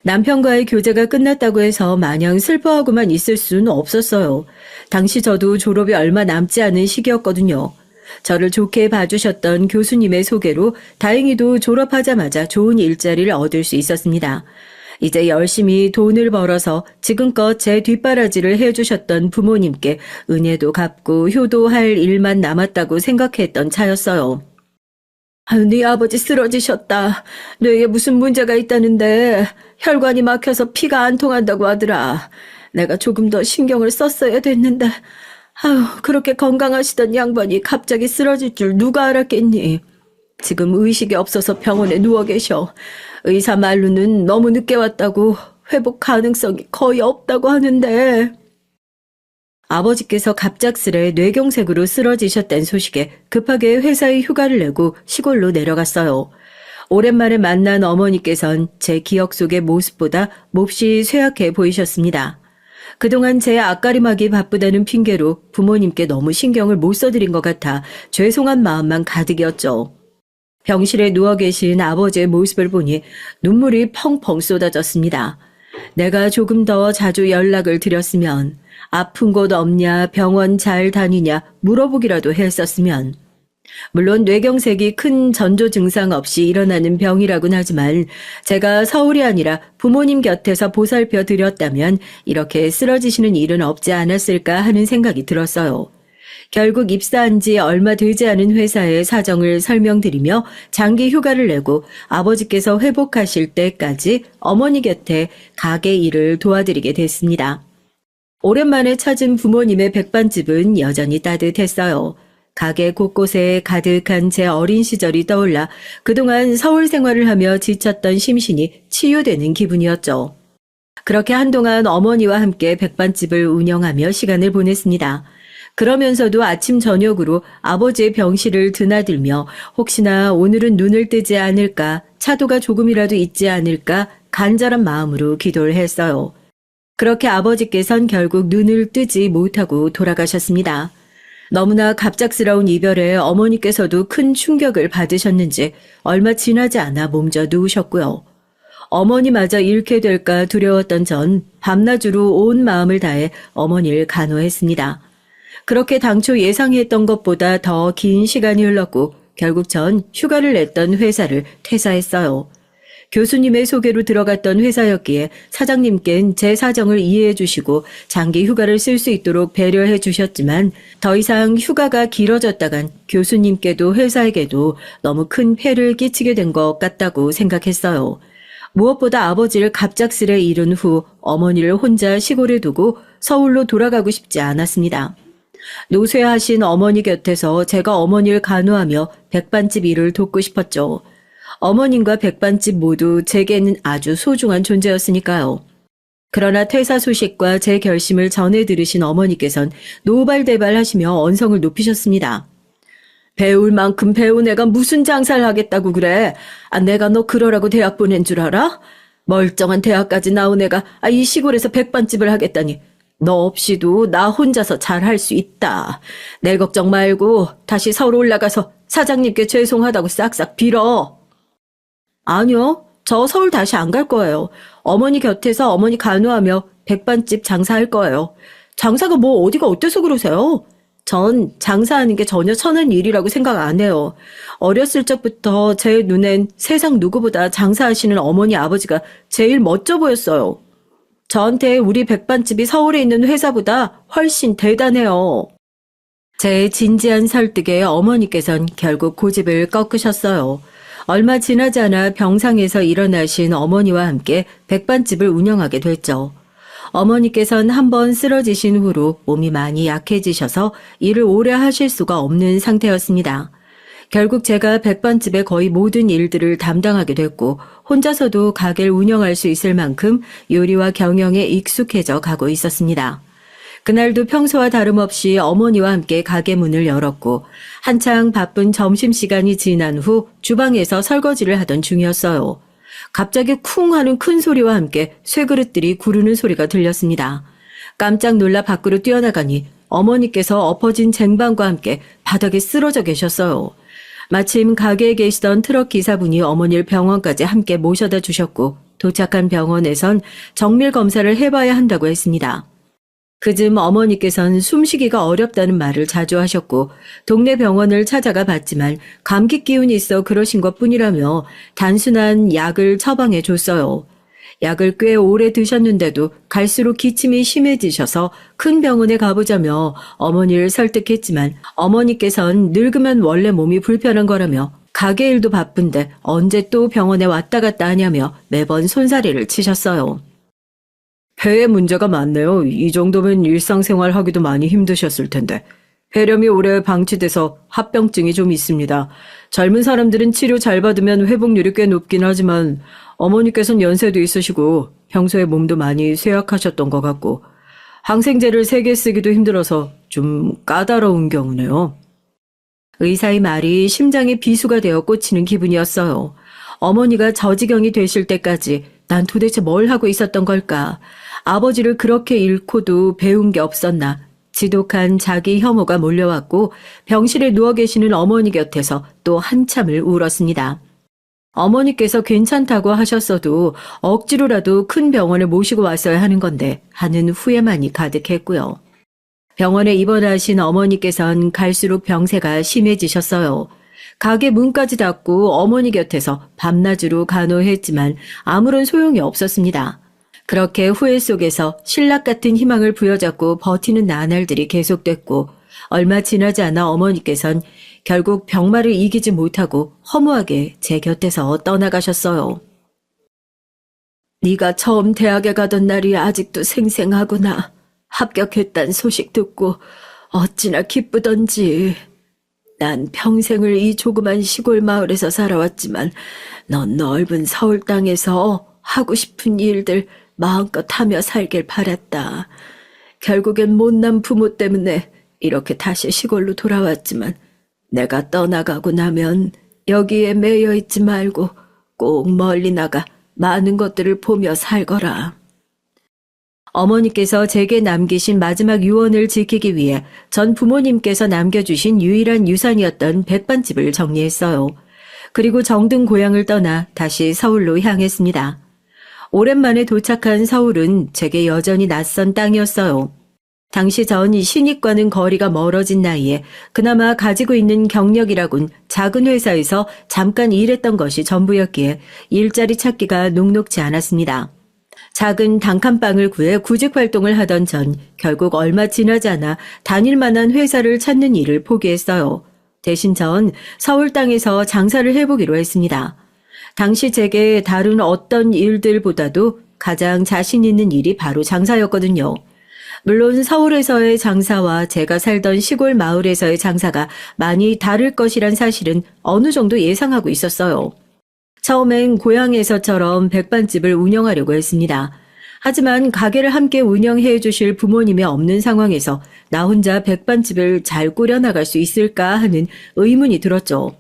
남편과의 교제가 끝났다고 해서 마냥 슬퍼하고만 있을 수는 없었어요. 당시 저도 졸업이 얼마 남지 않은 시기였거든요. 저를 좋게 봐주셨던 교수님의 소개로 다행히도 졸업하자마자 좋은 일자리를 얻을 수 있었습니다. 이제 열심히 돈을 벌어서 지금껏 제 뒷바라지를 해주셨던 부모님께 은혜도 갚고 효도할 일만 남았다고 생각했던 차였어요. 아유, 네 아버지 쓰러지셨다. 뇌에 무슨 문제가 있다는데 혈관이 막혀서 피가 안 통한다고 하더라. 내가 조금 더 신경을 썼어야 됐는데 아유, 그렇게 건강하시던 양반이 갑자기 쓰러질 줄 누가 알았겠니? 지금 의식이 없어서 병원에 누워 계셔. 의사 말로는 너무 늦게 왔다고 회복 가능성이 거의 없다고 하는데. 아버지께서 갑작스레 뇌경색으로 쓰러지셨다는 소식에 급하게 회사에 휴가를 내고 시골로 내려갔어요. 오랜만에 만난 어머니께선 제 기억 속의 모습보다 몹시 쇠약해 보이셨습니다. 그동안 제 앞가림하기 바쁘다는 핑계로 부모님께 너무 신경을 못 써드린 것 같아 죄송한 마음만 가득이었죠. 병실에 누워 계신 아버지의 모습을 보니 눈물이 펑펑 쏟아졌습니다. 내가 조금 더 자주 연락을 드렸으면, 아픈 곳 없냐, 병원 잘 다니냐 물어보기라도 했었으면. 물론 뇌경색이 큰 전조 증상 없이 일어나는 병이라고는 하지만 제가 서울이 아니라 부모님 곁에서 보살펴 드렸다면 이렇게 쓰러지시는 일은 없지 않았을까 하는 생각이 들었어요. 결국 입사한 지 얼마 되지 않은 회사의 사정을 설명드리며 장기 휴가를 내고 아버지께서 회복하실 때까지 어머니 곁에 가게 일을 도와드리게 됐습니다. 오랜만에 찾은 부모님의 백반집은 여전히 따뜻했어요. 가게 곳곳에 가득한 제 어린 시절이 떠올라 그동안 서울 생활을 하며 지쳤던 심신이 치유되는 기분이었죠. 그렇게 한동안 어머니와 함께 백반집을 운영하며 시간을 보냈습니다. 그러면서도 아침 저녁으로 아버지의 병실을 드나들며 혹시나 오늘은 눈을 뜨지 않을까, 차도가 조금이라도 있지 않을까 간절한 마음으로 기도를 했어요. 그렇게 아버지께선 결국 눈을 뜨지 못하고 돌아가셨습니다. 너무나 갑작스러운 이별에 어머니께서도 큰 충격을 받으셨는지 얼마 지나지 않아 몸져 누우셨고요. 어머니마저 잃게 될까 두려웠던 전 밤낮으로 온 마음을 다해 어머니를 간호했습니다. 그렇게 당초 예상했던 것보다 더 긴 시간이 흘렀고 결국 전 휴가를 냈던 회사를 퇴사했어요. 교수님의 소개로 들어갔던 회사였기에 사장님께는 제 사정을 이해해 주시고 장기 휴가를 쓸 수 있도록 배려해 주셨지만 더 이상 휴가가 길어졌다간 교수님께도 회사에게도 너무 큰 폐를 끼치게 된 것 같다고 생각했어요. 무엇보다 아버지를 갑작스레 잃은 후 어머니를 혼자 시골에 두고 서울로 돌아가고 싶지 않았습니다. 노쇠하신 어머니 곁에서 제가 어머니를 간호하며 백반집 일을 돕고 싶었죠. 어머님과 백반집 모두 제게는 아주 소중한 존재였으니까요. 그러나 퇴사 소식과 제 결심을 전해 들으신 어머니께선 노발대발하시며 언성을 높이셨습니다. 배울 만큼 배운 애가 무슨 장사를 하겠다고 그래? 내가 너 그러라고 대학 보낸 줄 알아? 멀쩡한 대학까지 나온 애가 이 시골에서 백반집을 하겠다니. 너 없이도 나 혼자서 잘 할 수 있다. 내 걱정 말고 다시 서울 올라가서 사장님께 죄송하다고 싹싹 빌어. 아니요. 저 서울 다시 안 갈 거예요. 어머니 곁에서 어머니 간호하며 백반집 장사할 거예요. 장사가 뭐 어디가 어때서 그러세요? 전 장사하는 게 전혀 천한 일이라고 생각 안 해요. 어렸을 적부터 제 눈엔 세상 누구보다 장사하시는 어머니 아버지가 제일 멋져 보였어요. 저한테 우리 백반집이 서울에 있는 회사보다 훨씬 대단해요. 제 진지한 설득에 어머니께선 결국 고집을 꺾으셨어요. 얼마 지나지 않아 병상에서 일어나신 어머니와 함께 백반집을 운영하게 됐죠. 어머니께선 한번 쓰러지신 후로 몸이 많이 약해지셔서 일을 오래 하실 수가 없는 상태였습니다. 결국 제가 백반집의 거의 모든 일들을 담당하게 됐고 혼자서도 가게를 운영할 수 있을 만큼 요리와 경영에 익숙해져 가고 있었습니다. 그날도 평소와 다름없이 어머니와 함께 가게 문을 열었고 한창 바쁜 점심시간이 지난 후 주방에서 설거지를 하던 중이었어요. 갑자기 쿵 하는 큰 소리와 함께 쇠그릇들이 구르는 소리가 들렸습니다. 깜짝 놀라 밖으로 뛰어나가니 어머니께서 엎어진 쟁반과 함께 바닥에 쓰러져 계셨어요. 마침 가게에 계시던 트럭 기사분이 어머니를 병원까지 함께 모셔다 주셨고 도착한 병원에선 정밀 검사를 해봐야 한다고 했습니다. 그즘 어머니께선 숨쉬기가 어렵다는 말을 자주 하셨고 동네 병원을 찾아가 봤지만 감기 기운이 있어 그러신 것뿐이라며 단순한 약을 처방해 줬어요. 약을 꽤 오래 드셨는데도 갈수록 기침이 심해지셔서 큰 병원에 가보자며 어머니를 설득했지만 어머니께선 늙으면 원래 몸이 불편한 거라며 가게 일도 바쁜데 언제 또 병원에 왔다 갔다 하냐며 매번 손사래를 치셨어요. 폐에 문제가 많네요. 이 정도면 일상생활 하기도 많이 힘드셨을 텐데. 폐렴이 오래 방치돼서 합병증이 좀 있습니다. 젊은 사람들은 치료 잘 받으면 회복률이 꽤 높긴 하지만 어머니께서는 연세도 있으시고 평소에 몸도 많이 쇠약하셨던 것 같고 항생제를 3개 쓰기도 힘들어서 좀 까다로운 경우네요. 의사의 말이 심장에 비수가 되어 꽂히는 기분이었어요. 어머니가 저 지경이 되실 때까지 난 도대체 뭘 하고 있었던 걸까? 아버지를 그렇게 잃고도 배운 게 없었나? 지독한 자기 혐오가 몰려왔고 병실에 누워 계시는 어머니 곁에서 또 한참을 울었습니다. 어머니께서 괜찮다고 하셨어도 억지로라도 큰 병원에 모시고 왔어야 하는 건데 하는 후회만이 가득했고요. 병원에 입원하신 어머니께선 갈수록 병세가 심해지셨어요. 가게 문까지 닫고 어머니 곁에서 밤낮으로 간호했지만 아무런 소용이 없었습니다. 그렇게 후회 속에서 신락 같은 희망을 부여잡고 버티는 나날들이 계속됐고 얼마 지나지 않아 어머니께선 결국 병마를 이기지 못하고 허무하게 제 곁에서 떠나가셨어요. 네가 처음 대학에 가던 날이 아직도 생생하구나. 합격했단 소식 듣고 어찌나 기쁘던지. 난 평생을 이 조그만 시골 마을에서 살아왔지만 넌 넓은 서울 땅에서 하고 싶은 일들 마음껏 하며 살길 바랐다. 결국엔 못난 부모 때문에 이렇게 다시 시골로 돌아왔지만 내가 떠나가고 나면 여기에 매여 있지 말고 꼭 멀리 나가 많은 것들을 보며 살거라. 어머니께서 제게 남기신 마지막 유언을 지키기 위해 전 부모님께서 남겨주신 유일한 유산이었던 백반집을 정리했어요. 그리고 정든 고향을 떠나 다시 서울로 향했습니다. 오랜만에 도착한 서울은 제게 여전히 낯선 땅이었어요. 당시 전 신입과는 거리가 멀어진 나이에 그나마 가지고 있는 경력이라곤 작은 회사에서 잠깐 일했던 것이 전부였기에 일자리 찾기가 녹록지 않았습니다. 작은 단칸방을 구해 구직 활동을 하던 전 결국 얼마 지나지 않아 다닐 만한 회사를 찾는 일을 포기했어요. 대신 전 서울 땅에서 장사를 해보기로 했습니다. 당시 제게 다른 어떤 일들보다도 가장 자신 있는 일이 바로 장사였거든요. 물론 서울에서의 장사와 제가 살던 시골 마을에서의 장사가 많이 다를 것이란 사실은 어느 정도 예상하고 있었어요. 처음엔 고향에서처럼 백반집을 운영하려고 했습니다. 하지만 가게를 함께 운영해 주실 부모님이 없는 상황에서 나 혼자 백반집을 잘 꾸려나갈 수 있을까 하는 의문이 들었죠.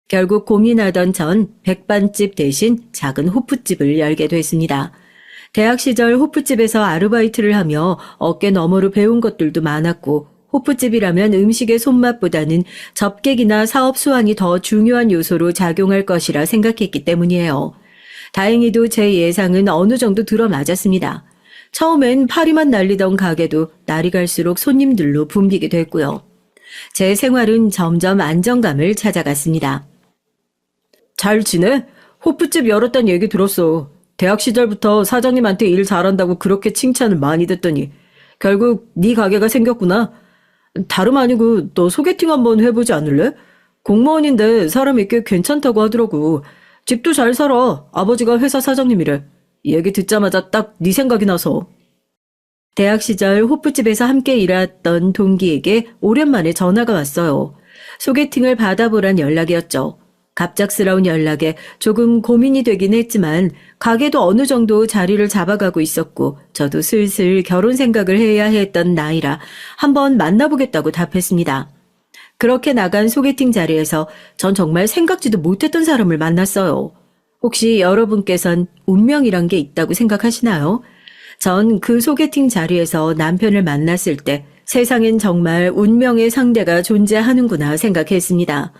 결국 고민하던 전 백반집 대신 작은 호프집을 열게 됐습니다. 대학 시절 호프집에서 아르바이트를 하며 어깨 너머로 배운 것들도 많았고 호프집이라면 음식의 손맛보다는 접객이나 사업 수완이 더 중요한 요소로 작용할 것이라 생각했기 때문이에요. 다행히도 제 예상은 어느 정도 들어맞았습니다. 처음엔 파리만 날리던 가게도 날이 갈수록 손님들로 붐비게 됐고요. 제 생활은 점점 안정감을 찾아갔습니다. 잘 지내? 호프집 열었단 얘기 들었어. 대학 시절부터 사장님한테 일 잘한다고 그렇게 칭찬을 많이 듣더니 결국 네 가게가 생겼구나. 다름 아니고 너 소개팅 한번 해보지 않을래? 공무원인데 사람이 꽤 괜찮다고 하더라고. 집도 잘 살아. 아버지가 회사 사장님이래. 얘기 듣자마자 딱 네 생각이 나서. 대학 시절 호프집에서 함께 일했던 동기에게 오랜만에 전화가 왔어요. 소개팅을 받아보란 연락이었죠. 갑작스러운 연락에 조금 고민이 되긴 했지만 가게도 어느 정도 자리를 잡아가고 있었고 저도 슬슬 결혼 생각을 해야 했던 나이라 한번 만나보겠다고 답했습니다. 그렇게 나간 소개팅 자리에서 전 정말 생각지도 못했던 사람을 만났어요. 혹시 여러분께선 운명이란 게 있다고 생각하시나요? 전 그 소개팅 자리에서 남편을 만났을 때 세상엔 정말 운명의 상대가 존재하는구나 생각했습니다.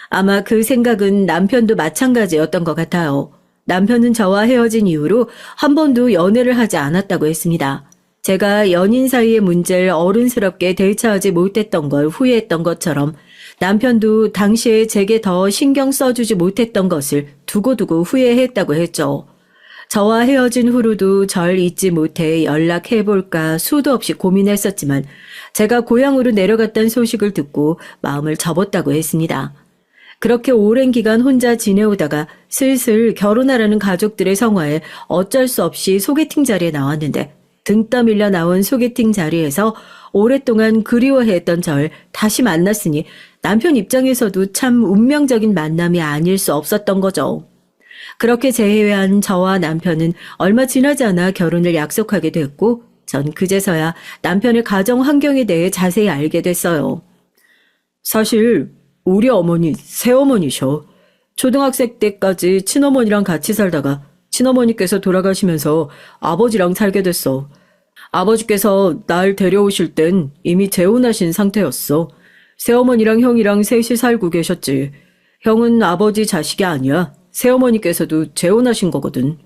아마 그 생각은 남편도 마찬가지였던 것 같아요. 남편은 저와 헤어진 이후로 한 번도 연애를 하지 않았다고 했습니다. 제가 연인 사이의 문제를 어른스럽게 대처하지 못했던 걸 후회했던 것처럼 남편도 당시에 제게 더 신경 써주지 못했던 것을 두고두고 후회했다고 했죠. 저와 헤어진 후로도 절 잊지 못해 연락해볼까 수도 없이 고민했었지만 제가 고향으로 내려갔다는 소식을 듣고 마음을 접었다고 했습니다. 그렇게 오랜 기간 혼자 지내오다가 슬슬 결혼하라는 가족들의 성화에 어쩔 수 없이 소개팅 자리에 나왔는데 등 떠밀려 나온 소개팅 자리에서 오랫동안 그리워했던 절 다시 만났으니 남편 입장에서도 참 운명적인 만남이 아닐 수 없었던 거죠. 그렇게 재회한 저와 남편은 얼마 지나지 않아 결혼을 약속하게 됐고 전 그제서야 남편의 가정 환경에 대해 자세히 알게 됐어요. 사실 우리 어머니 새어머니셔. 초등학생 때까지 친어머니랑 같이 살다가 친어머니께서 돌아가시면서 아버지랑 살게 됐어. 아버지께서 날 데려오실 땐 이미 재혼하신 상태였어. 새어머니랑 형이랑 셋이 살고 계셨지. 형은 아버지 자식이 아니야. 새어머니께서도 재혼하신 거거든.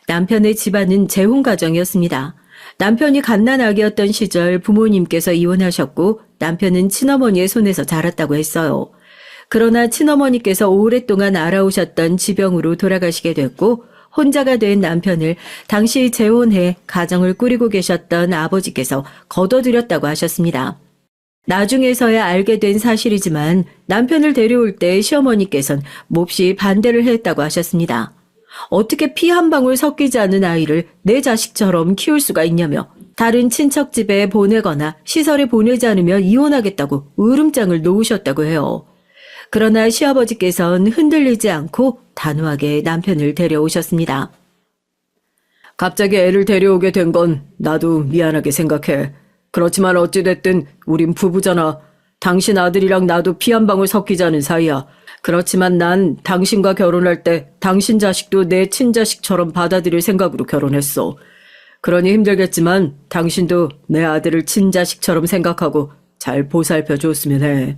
남편의 집안은 재혼 가정이었습니다. 남편이 갓난아기였던 시절 부모님께서 이혼하셨고 남편은 친어머니의 손에서 자랐다고 했어요. 그러나 친어머니께서 오랫동안 알아오셨던 지병으로 돌아가시게 됐고 혼자가 된 남편을 당시 재혼해 가정을 꾸리고 계셨던 아버지께서 거둬들였다고 하셨습니다. 나중에서야 알게 된 사실이지만 남편을 데려올 때 시어머니께서는 몹시 반대를 했다고 하셨습니다. 어떻게 피 한 방울 섞이지 않은 아이를 내 자식처럼 키울 수가 있냐며 다른 친척 집에 보내거나 시설에 보내지 않으면 이혼하겠다고 으름장을 놓으셨다고 해요. 그러나 시아버지께서는 흔들리지 않고 단호하게 남편을 데려오셨습니다. 갑자기 애를 데려오게 된 건 나도 미안하게 생각해. 그렇지만 어찌됐든 우린 부부잖아. 당신 아들이랑 나도 피 한 방울 섞이지 않은 사이야. 그렇지만 난 당신과 결혼할 때 당신 자식도 내 친자식처럼 받아들일 생각으로 결혼했어. 그러니 힘들겠지만 당신도 내 아들을 친자식처럼 생각하고 잘 보살펴 줬으면 해.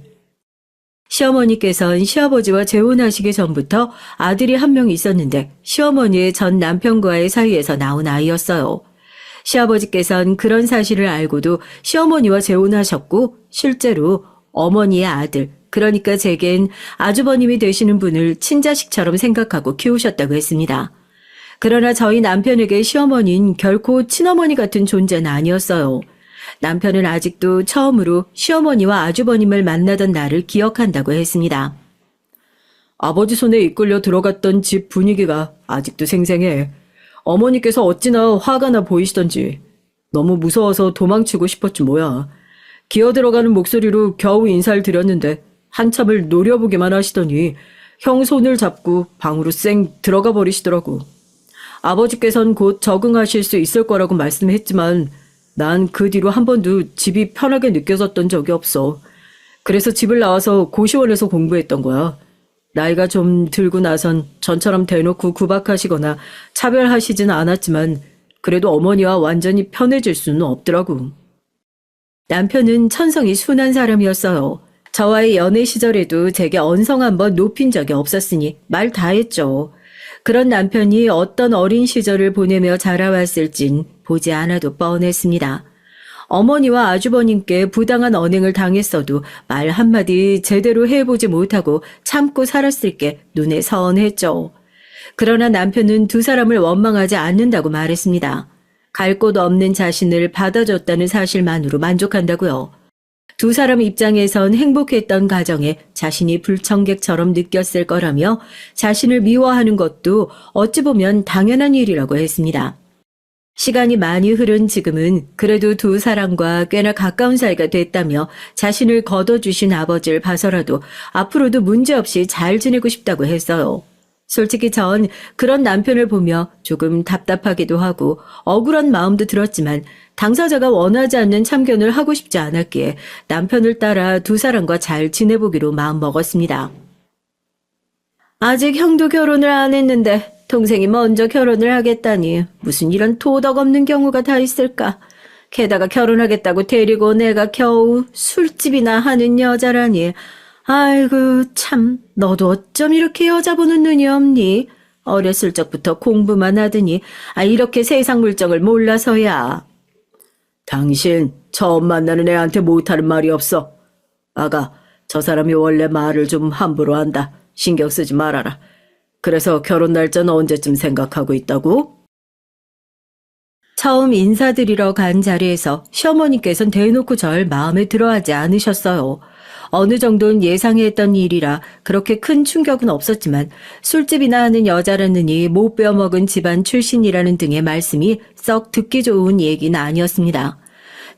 시어머니께서는 시아버지와 재혼하시기 전부터 아들이 한 명 있었는데 시어머니의 전 남편과의 사이에서 나온 아이였어요. 시아버지께서는 그런 사실을 알고도 시어머니와 재혼하셨고 실제로 어머니의 아들, 그러니까 제겐 아주버님이 되시는 분을 친자식처럼 생각하고 키우셨다고 했습니다. 그러나 저희 남편에게 시어머니는 결코 친어머니 같은 존재는 아니었어요. 남편은 아직도 처음으로 시어머니와 아주버님을 만나던 날을 기억한다고 했습니다. 아버지 손에 이끌려 들어갔던 집 분위기가 아직도 생생해. 어머니께서 어찌나 화가 나 보이시던지. 너무 무서워서 도망치고 싶었지 뭐야. 기어들어가는 목소리로 겨우 인사를 드렸는데 한참을 노려보기만 하시더니 형 손을 잡고 방으로 쌩 들어가 버리시더라고. 아버지께선 곧 적응하실 수 있을 거라고 말씀했지만 난 그 뒤로 한 번도 집이 편하게 느껴졌던 적이 없어. 그래서 집을 나와서 고시원에서 공부했던 거야. 나이가 좀 들고 나선 전처럼 대놓고 구박하시거나 차별하시진 않았지만 그래도 어머니와 완전히 편해질 수는 없더라고. 남편은 천성이 순한 사람이었어요. 저와의 연애 시절에도 제게 언성 한번 높인 적이 없었으니 말 다 했죠. 그런 남편이 어떤 어린 시절을 보내며 자라왔을진 보지 않아도 뻔했습니다. 어머니와 아주버님께 부당한 언행을 당했어도 말 한마디 제대로 해보지 못하고 참고 살았을 게 눈에 선했죠. 그러나 남편은 두 사람을 원망하지 않는다고 말했습니다. 갈 곳 없는 자신을 받아줬다는 사실만으로 만족한다고요. 두 사람 입장에선 행복했던 가정에 자신이 불청객처럼 느꼈을 거라며 자신을 미워하는 것도 어찌 보면 당연한 일이라고 했습니다. 시간이 많이 흐른 지금은 그래도 두 사람과 꽤나 가까운 사이가 됐다며 자신을 거둬주신 아버지를 봐서라도 앞으로도 문제없이 잘 지내고 싶다고 했어요. 솔직히 전 그런 남편을 보며 조금 답답하기도 하고 억울한 마음도 들었지만 당사자가 원하지 않는 참견을 하고 싶지 않았기에 남편을 따라 두 사람과 잘 지내보기로 마음먹었습니다. 아직 형도 결혼을 안 했는데 동생이 먼저 결혼을 하겠다니 무슨 이런 도덕 없는 경우가 다 있을까. 게다가 결혼하겠다고 데리고 내가 겨우 술집이나 하는 여자라니. 아이고 참, 너도 어쩜 이렇게 여자 보는 눈이 없니? 어렸을 적부터 공부만 하더니 이렇게 세상 물정을 몰라서야. 당신 처음 만나는 애한테 못하는 말이 없어. 아가, 저 사람이 원래 말을 좀 함부로 한다. 신경 쓰지 말아라. 그래서 결혼 날짜는 언제쯤 생각하고 있다고? 처음 인사드리러 간 자리에서 시어머니께서는 대놓고 절 마음에 들어하지 않으셨어요. 어느 정도는 예상했던 일이라 그렇게 큰 충격은 없었지만 술집이나 하는 여자라느니 못 빼어먹은 집안 출신이라는 등의 말씀이 썩 듣기 좋은 얘기는 아니었습니다.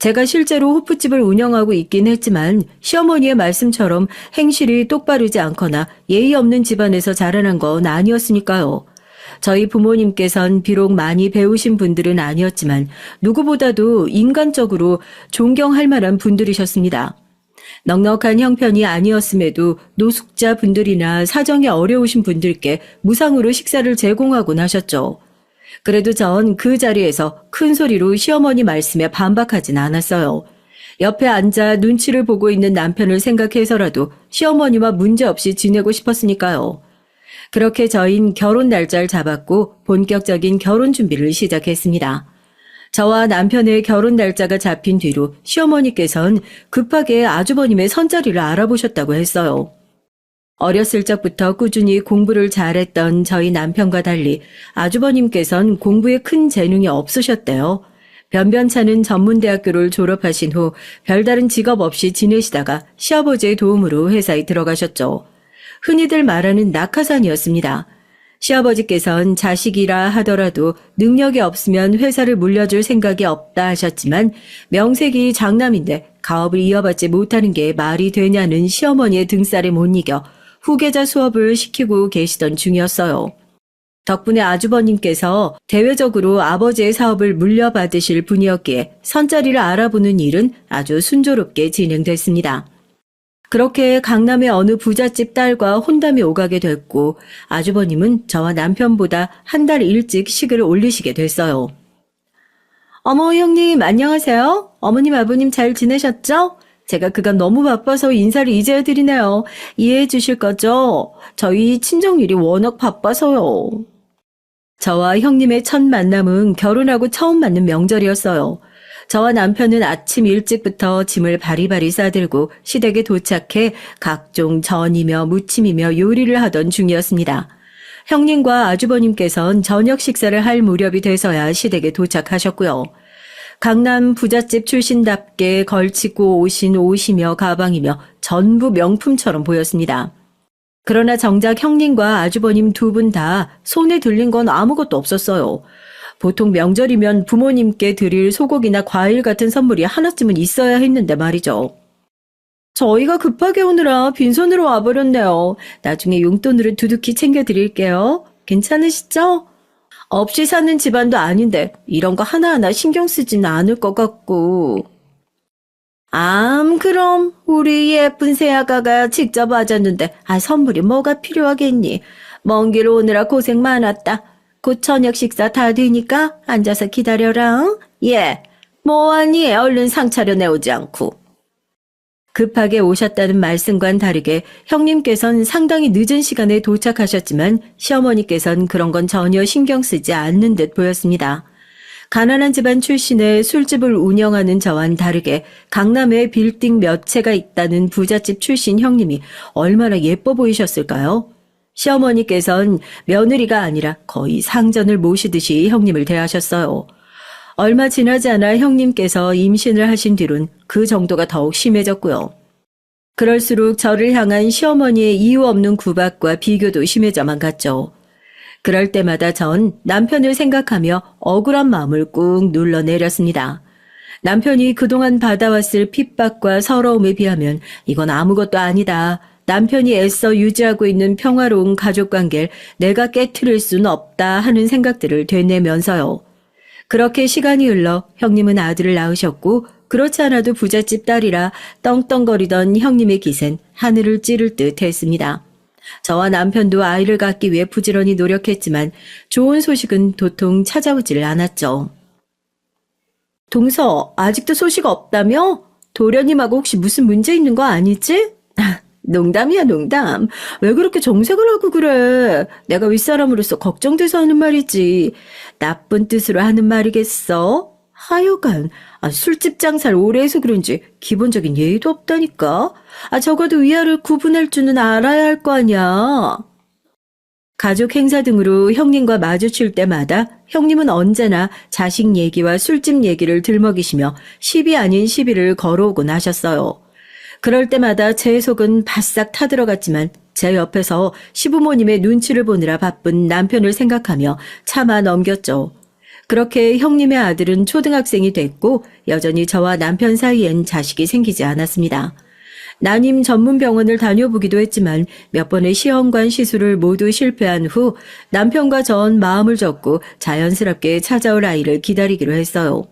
제가 실제로 호프집을 운영하고 있긴 했지만 시어머니의 말씀처럼 행실이 똑바르지 않거나 예의 없는 집안에서 자라난 건 아니었으니까요. 저희 부모님께선 비록 많이 배우신 분들은 아니었지만 누구보다도 인간적으로 존경할 만한 분들이셨습니다. 넉넉한 형편이 아니었음에도 노숙자 분들이나 사정이 어려우신 분들께 무상으로 식사를 제공하곤 하셨죠. 그래도 전 그 자리에서 큰 소리로 시어머니 말씀에 반박하진 않았어요. 옆에 앉아 눈치를 보고 있는 남편을 생각해서라도 시어머니와 문제없이 지내고 싶었으니까요. 그렇게 저희는 결혼 날짜를 잡았고 본격적인 결혼 준비를 시작했습니다. 저와 남편의 결혼 날짜가 잡힌 뒤로 시어머니께서는 급하게 아주버님의 선자리를 알아보셨다고 했어요. 어렸을 적부터 꾸준히 공부를 잘했던 저희 남편과 달리 아주버님께서는 공부에 큰 재능이 없으셨대요. 변변찮은 전문대학교를 졸업하신 후 별다른 직업 없이 지내시다가 시아버지의 도움으로 회사에 들어가셨죠. 흔히들 말하는 낙하산이었습니다. 시아버지께서는 자식이라 하더라도 능력이 없으면 회사를 물려줄 생각이 없다 하셨지만 명색이 장남인데 가업을 이어받지 못하는 게 말이 되냐는 시어머니의 등살에 못 이겨 후계자 수업을 시키고 계시던 중이었어요. 덕분에 아주버님께서 대외적으로 아버지의 사업을 물려받으실 분이었기에 선자리를 알아보는 일은 아주 순조롭게 진행됐습니다. 그렇게 강남의 어느 부잣집 딸과 혼담이 오가게 됐고 아주버님은 저와 남편보다 한 달 일찍 식을 올리시게 됐어요. 어머 형님 안녕하세요. 어머님 아버님 잘 지내셨죠? 제가 그간 너무 바빠서 인사를 이제야 드리네요. 이해해 주실 거죠? 저희 친정일이 워낙 바빠서요. 저와 형님의 첫 만남은 결혼하고 처음 맞는 명절이었어요. 저와 남편은 아침 일찍부터 짐을 바리바리 싸들고 시댁에 도착해 각종 전이며 무침이며 요리를 하던 중이었습니다. 형님과 아주버님께선 저녁 식사를 할 무렵이 돼서야 시댁에 도착하셨고요. 강남 부잣집 출신답게 걸치고 오신 옷이며 가방이며 전부 명품처럼 보였습니다. 그러나 정작 형님과 아주버님 두 분 다 손에 들린 건 아무것도 없었어요. 보통 명절이면 부모님께 드릴 소고기나 과일 같은 선물이 하나쯤은 있어야 했는데 말이죠. 저희가 급하게 오느라 빈손으로 와버렸네요. 나중에 용돈으로 두둑히 챙겨드릴게요. 괜찮으시죠? 없이 사는 집안도 아닌데 이런 거 하나하나 신경 쓰지는 않을 것 같고. 그럼 우리 예쁜 새아가가 직접 와줬는데 선물이 뭐가 필요하겠니? 먼 길 오느라 고생 많았다. 곧 저녁 식사 다 되니까 앉아서 기다려라. 예, 뭐하니? 얼른 상 차려내오지 않고. 급하게 오셨다는 말씀과는 다르게 형님께선 상당히 늦은 시간에 도착하셨지만 시어머니께선 그런 건 전혀 신경 쓰지 않는 듯 보였습니다. 가난한 집안 출신의 술집을 운영하는 저와는 다르게 강남에 빌딩 몇 채가 있다는 부잣집 출신 형님이 얼마나 예뻐 보이셨을까요? 시어머니께선 며느리가 아니라 거의 상전을 모시듯이 형님을 대하셨어요. 얼마 지나지 않아 형님께서 임신을 하신 뒤론 그 정도가 더욱 심해졌고요. 그럴수록 저를 향한 시어머니의 이유 없는 구박과 비교도 심해져만 갔죠. 그럴 때마다 전 남편을 생각하며 억울한 마음을 꾹 눌러내렸습니다. 남편이 그동안 받아왔을 핍박과 서러움에 비하면 이건 아무것도 아니다. 남편이 애써 유지하고 있는 평화로운 가족관계를 내가 깨트릴 수는 없다 하는 생각들을 되뇌면서요. 그렇게 시간이 흘러 형님은 아들을 낳으셨고 그렇지 않아도 부잣집 딸이라 떵떵거리던 형님의 기센 하늘을 찌를 듯 했습니다. 저와 남편도 아이를 갖기 위해 부지런히 노력했지만 좋은 소식은 도통 찾아오질 않았죠. 동서, 아직도 소식 없다며? 도련님하고 혹시 무슨 문제 있는 거 아니지? 농담이야, 농담. 왜 그렇게 정색을 하고 그래? 내가 윗사람으로서 걱정돼서 하는 말이지. 나쁜 뜻으로 하는 말이겠어? 하여간 술집 장사를 오래 해서 그런지 기본적인 예의도 없다니까. 적어도 위아를 구분할 줄은 알아야 할 거 아니야. 가족 행사 등으로 형님과 마주칠 때마다 형님은 언제나 자식 얘기와 술집 얘기를 들먹이시며 시비 아닌 시비를 걸어오곤 하셨어요. 그럴 때마다 제 속은 바싹 타들어갔지만 제 옆에서 시부모님의 눈치를 보느라 바쁜 남편을 생각하며 참아 넘겼죠. 그렇게 형님의 아들은 초등학생이 됐고 여전히 저와 남편 사이엔 자식이 생기지 않았습니다. 난임 전문 병원을 다녀보기도 했지만 몇 번의 시험관 시술을 모두 실패한 후 남편과 전 마음을 접고 자연스럽게 찾아올 아이를 기다리기로 했어요.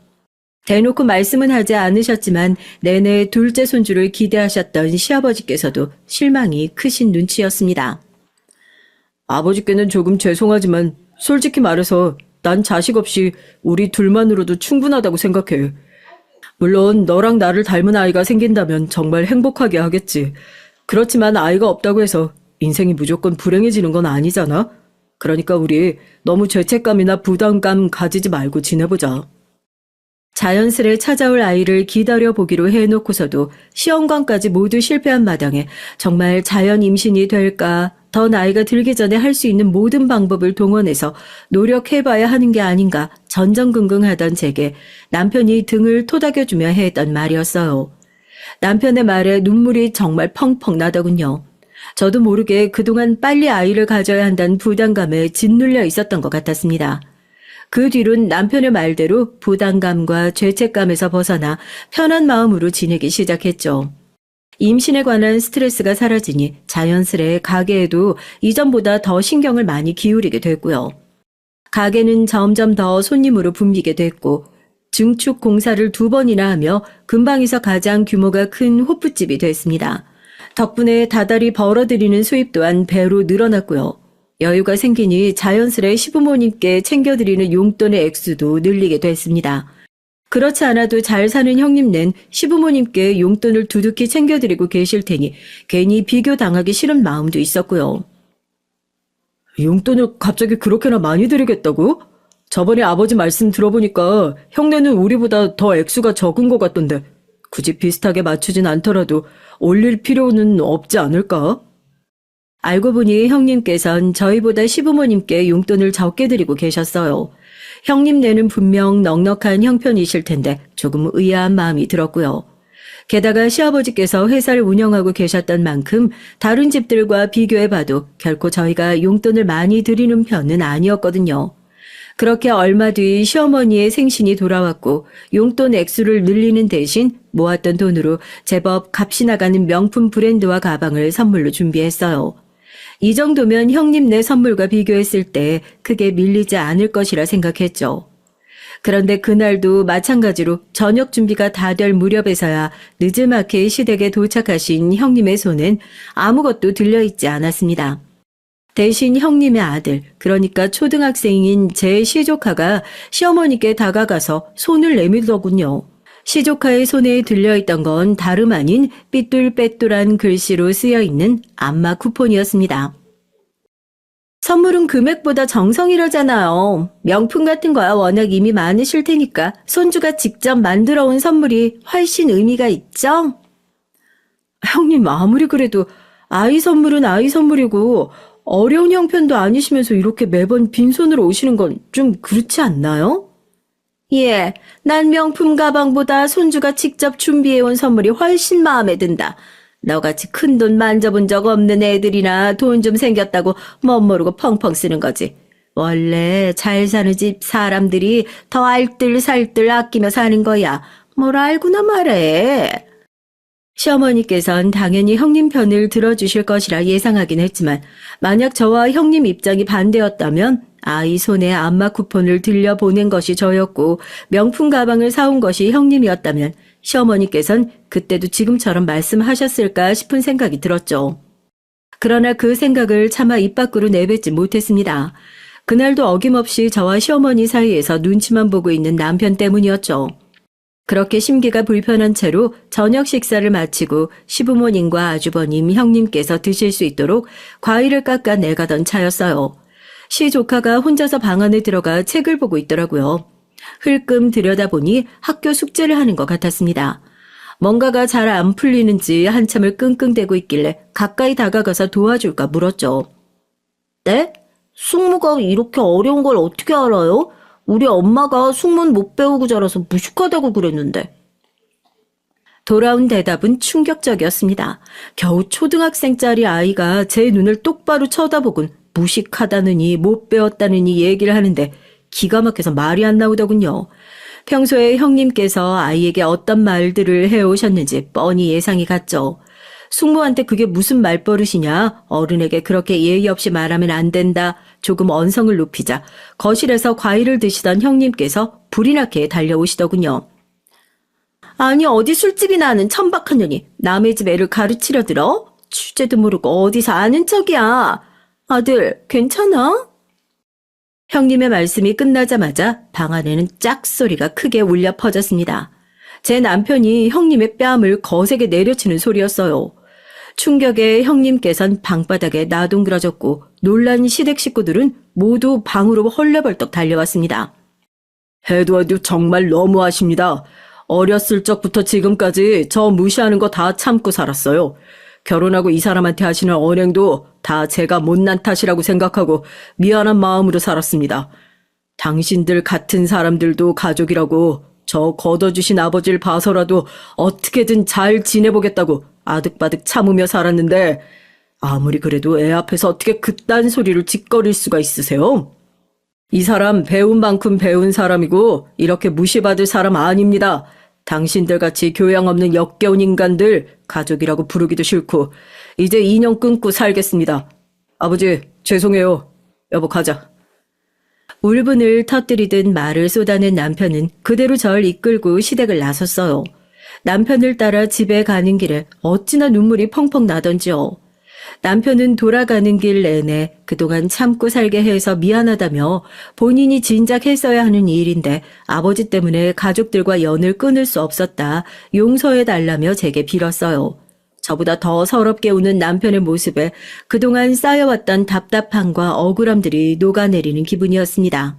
대놓고 말씀은 하지 않으셨지만 내내 둘째 손주를 기대하셨던 시아버지께서도 실망이 크신 눈치였습니다. 아버지께는 조금 죄송하지만 솔직히 말해서 난 자식 없이 우리 둘만으로도 충분하다고 생각해. 물론 너랑 나를 닮은 아이가 생긴다면 정말 행복하게 하겠지. 그렇지만 아이가 없다고 해서 인생이 무조건 불행해지는 건 아니잖아. 그러니까 우리 너무 죄책감이나 부담감 가지지 말고 지내보자. 자연스레 찾아올 아이를 기다려보기로 해놓고서도 시험관까지 모두 실패한 마당에 정말 자연 임신이 될까, 더 나이가 들기 전에 할 수 있는 모든 방법을 동원해서 노력해봐야 하는 게 아닌가 전전긍긍하던 제게 남편이 등을 토닥여주며 했던 말이었어요. 남편의 말에 눈물이 정말 펑펑 나더군요. 저도 모르게 그동안 빨리 아이를 가져야 한다는 부담감에 짓눌려 있었던 것 같았습니다. 그 뒤론 남편의 말대로 부담감과 죄책감에서 벗어나 편한 마음으로 지내기 시작했죠. 임신에 관한 스트레스가 사라지니 자연스레 가게에도 이전보다 더 신경을 많이 기울이게 됐고요. 가게는 점점 더 손님으로 붐비게 됐고 증축 공사를 2번이나 하며 근방에서 가장 규모가 큰 호프집이 됐습니다. 덕분에 다달이 벌어들이는 수입 또한 배로 늘어났고요. 여유가 생기니 자연스레 시부모님께 챙겨드리는 용돈의 액수도 늘리게 됐습니다. 그렇지 않아도 잘 사는 형님네는 시부모님께 용돈을 두둑히 챙겨드리고 계실 테니 괜히 비교당하기 싫은 마음도 있었고요. 용돈을 갑자기 그렇게나 많이 드리겠다고? 저번에 아버지 말씀 들어보니까 형네는 우리보다 더 액수가 적은 것 같던데 굳이 비슷하게 맞추진 않더라도 올릴 필요는 없지 않을까? 알고 보니 형님께선 저희보다 시부모님께 용돈을 적게 드리고 계셨어요. 형님네는 분명 넉넉한 형편이실 텐데 조금 의아한 마음이 들었고요. 게다가 시아버지께서 회사를 운영하고 계셨던 만큼 다른 집들과 비교해봐도 결코 저희가 용돈을 많이 드리는 편은 아니었거든요. 그렇게 얼마 뒤 시어머니의 생신이 돌아왔고 용돈 액수를 늘리는 대신 모았던 돈으로 제법 값이 나가는 명품 브랜드와 가방을 선물로 준비했어요. 이 정도면 형님네 선물과 비교했을 때 크게 밀리지 않을 것이라 생각했죠. 그런데 그날도 마찬가지로 저녁 준비가 다 될 무렵에서야 늦지막히 시댁에 도착하신 형님의 손엔 아무것도 들려있지 않았습니다. 대신 형님의 아들, 그러니까 초등학생인 제 시조카가 시어머니께 다가가서 손을 내밀더군요. 시조카의 손에 들려있던 건 다름 아닌 삐뚤빼뚤한 글씨로 쓰여있는 안마 쿠폰이었습니다. 선물은 금액보다 정성이라잖아요. 명품 같은 거야 워낙 이미 많으실 테니까 손주가 직접 만들어 온 선물이 훨씬 의미가 있죠? 형님 아무리 그래도 아이 선물은 아이 선물이고 어려운 형편도 아니시면서 이렇게 매번 빈손으로 오시는 건 좀 그렇지 않나요? 예, 난 명품 가방보다 손주가 직접 준비해온 선물이 훨씬 마음에 든다. 너같이 큰돈 만져본 적 없는 애들이나 돈 좀 생겼다고 멋모르고 펑펑 쓰는 거지. 원래 잘 사는 집 사람들이 더 알뜰살뜰 아끼며 사는 거야. 뭘 알고나 말해. 시어머니께선 당연히 형님 편을 들어주실 것이라 예상하긴 했지만 만약 저와 형님 입장이 반대였다면 아이 손에 안마 쿠폰을 들려보낸 것이 저였고 명품 가방을 사온 것이 형님이었다면 시어머니께선 그때도 지금처럼 말씀하셨을까 싶은 생각이 들었죠. 그러나 그 생각을 차마 입 밖으로 내뱉지 못했습니다. 그날도 어김없이 저와 시어머니 사이에서 눈치만 보고 있는 남편 때문이었죠. 그렇게 심기가 불편한 채로 저녁 식사를 마치고 시부모님과 아주버님, 형님께서 드실 수 있도록 과일을 깎아 내가던 차였어요. 시조카가 혼자서 방 안에 들어가 책을 보고 있더라고요. 흘끔 들여다보니 학교 숙제를 하는 것 같았습니다. 뭔가가 잘 안 풀리는지 한참을 끙끙대고 있길래 가까이 다가가서 도와줄까 물었죠. 네? 숙모가 이렇게 어려운 걸 어떻게 알아요? 우리 엄마가 숙문 못 배우고 자라서 무식하다고 그랬는데. 돌아온 대답은 충격적이었습니다. 겨우 초등학생짜리 아이가 제 눈을 똑바로 쳐다보곤 무식하다느니 못 배웠다느니 얘기를 하는데 기가 막혀서 말이 안 나오더군요. 평소에 형님께서 아이에게 어떤 말들을 해오셨는지 뻔히 예상이 갔죠. 숙모한테 그게 무슨 말버릇이냐, 어른에게 그렇게 예의 없이 말하면 안 된다, 조금 언성을 높이자 거실에서 과일을 드시던 형님께서 불이 나게 달려오시더군요. 아니 어디 술집이나 하는 천박한 년이 남의 집 애를 가르치려 들어? 주제도 모르고 어디서 아는 척이야. 아들 괜찮아? 형님의 말씀이 끝나자마자 방 안에는 짝소리가 크게 울려 퍼졌습니다. 제 남편이 형님의 뺨을 거세게 내려치는 소리였어요. 충격에 형님께선 방바닥에 나동그러졌고 놀란 시댁 식구들은 모두 방으로 헐레벌떡 달려왔습니다. 해도 정말 너무하십니다. 어렸을 적부터 지금까지 저 무시하는 거 다 참고 살았어요. 결혼하고 이 사람한테 하시는 언행도 다 제가 못난 탓이라고 생각하고 미안한 마음으로 살았습니다. 당신들 같은 사람들도 가족이라고 저 걷어주신 아버지를 봐서라도 어떻게든 잘 지내보겠다고 아득바득 참으며 살았는데 아무리 그래도 애 앞에서 어떻게 그딴 소리를 짓거릴 수가 있으세요? 이 사람 배운 만큼 배운 사람이고 이렇게 무시받을 사람 아닙니다. 당신들같이 교양 없는 역겨운 인간들 가족이라고 부르기도 싫고 이제 인연 끊고 살겠습니다. 아버지 죄송해요. 여보 가자. 울분을 터뜨리듯 말을 쏟아낸 남편은 그대로 절 이끌고 시댁을 나섰어요. 남편을 따라 집에 가는 길에 어찌나 눈물이 펑펑 나던지요. 남편은 돌아가는 길 내내 그동안 참고 살게 해서 미안하다며 본인이 진작 했어야 하는 일인데 아버지 때문에 가족들과 연을 끊을 수 없었다 용서해달라며 제게 빌었어요. 저보다 더 서럽게 우는 남편의 모습에 그동안 쌓여왔던 답답함과 억울함들이 녹아내리는 기분이었습니다.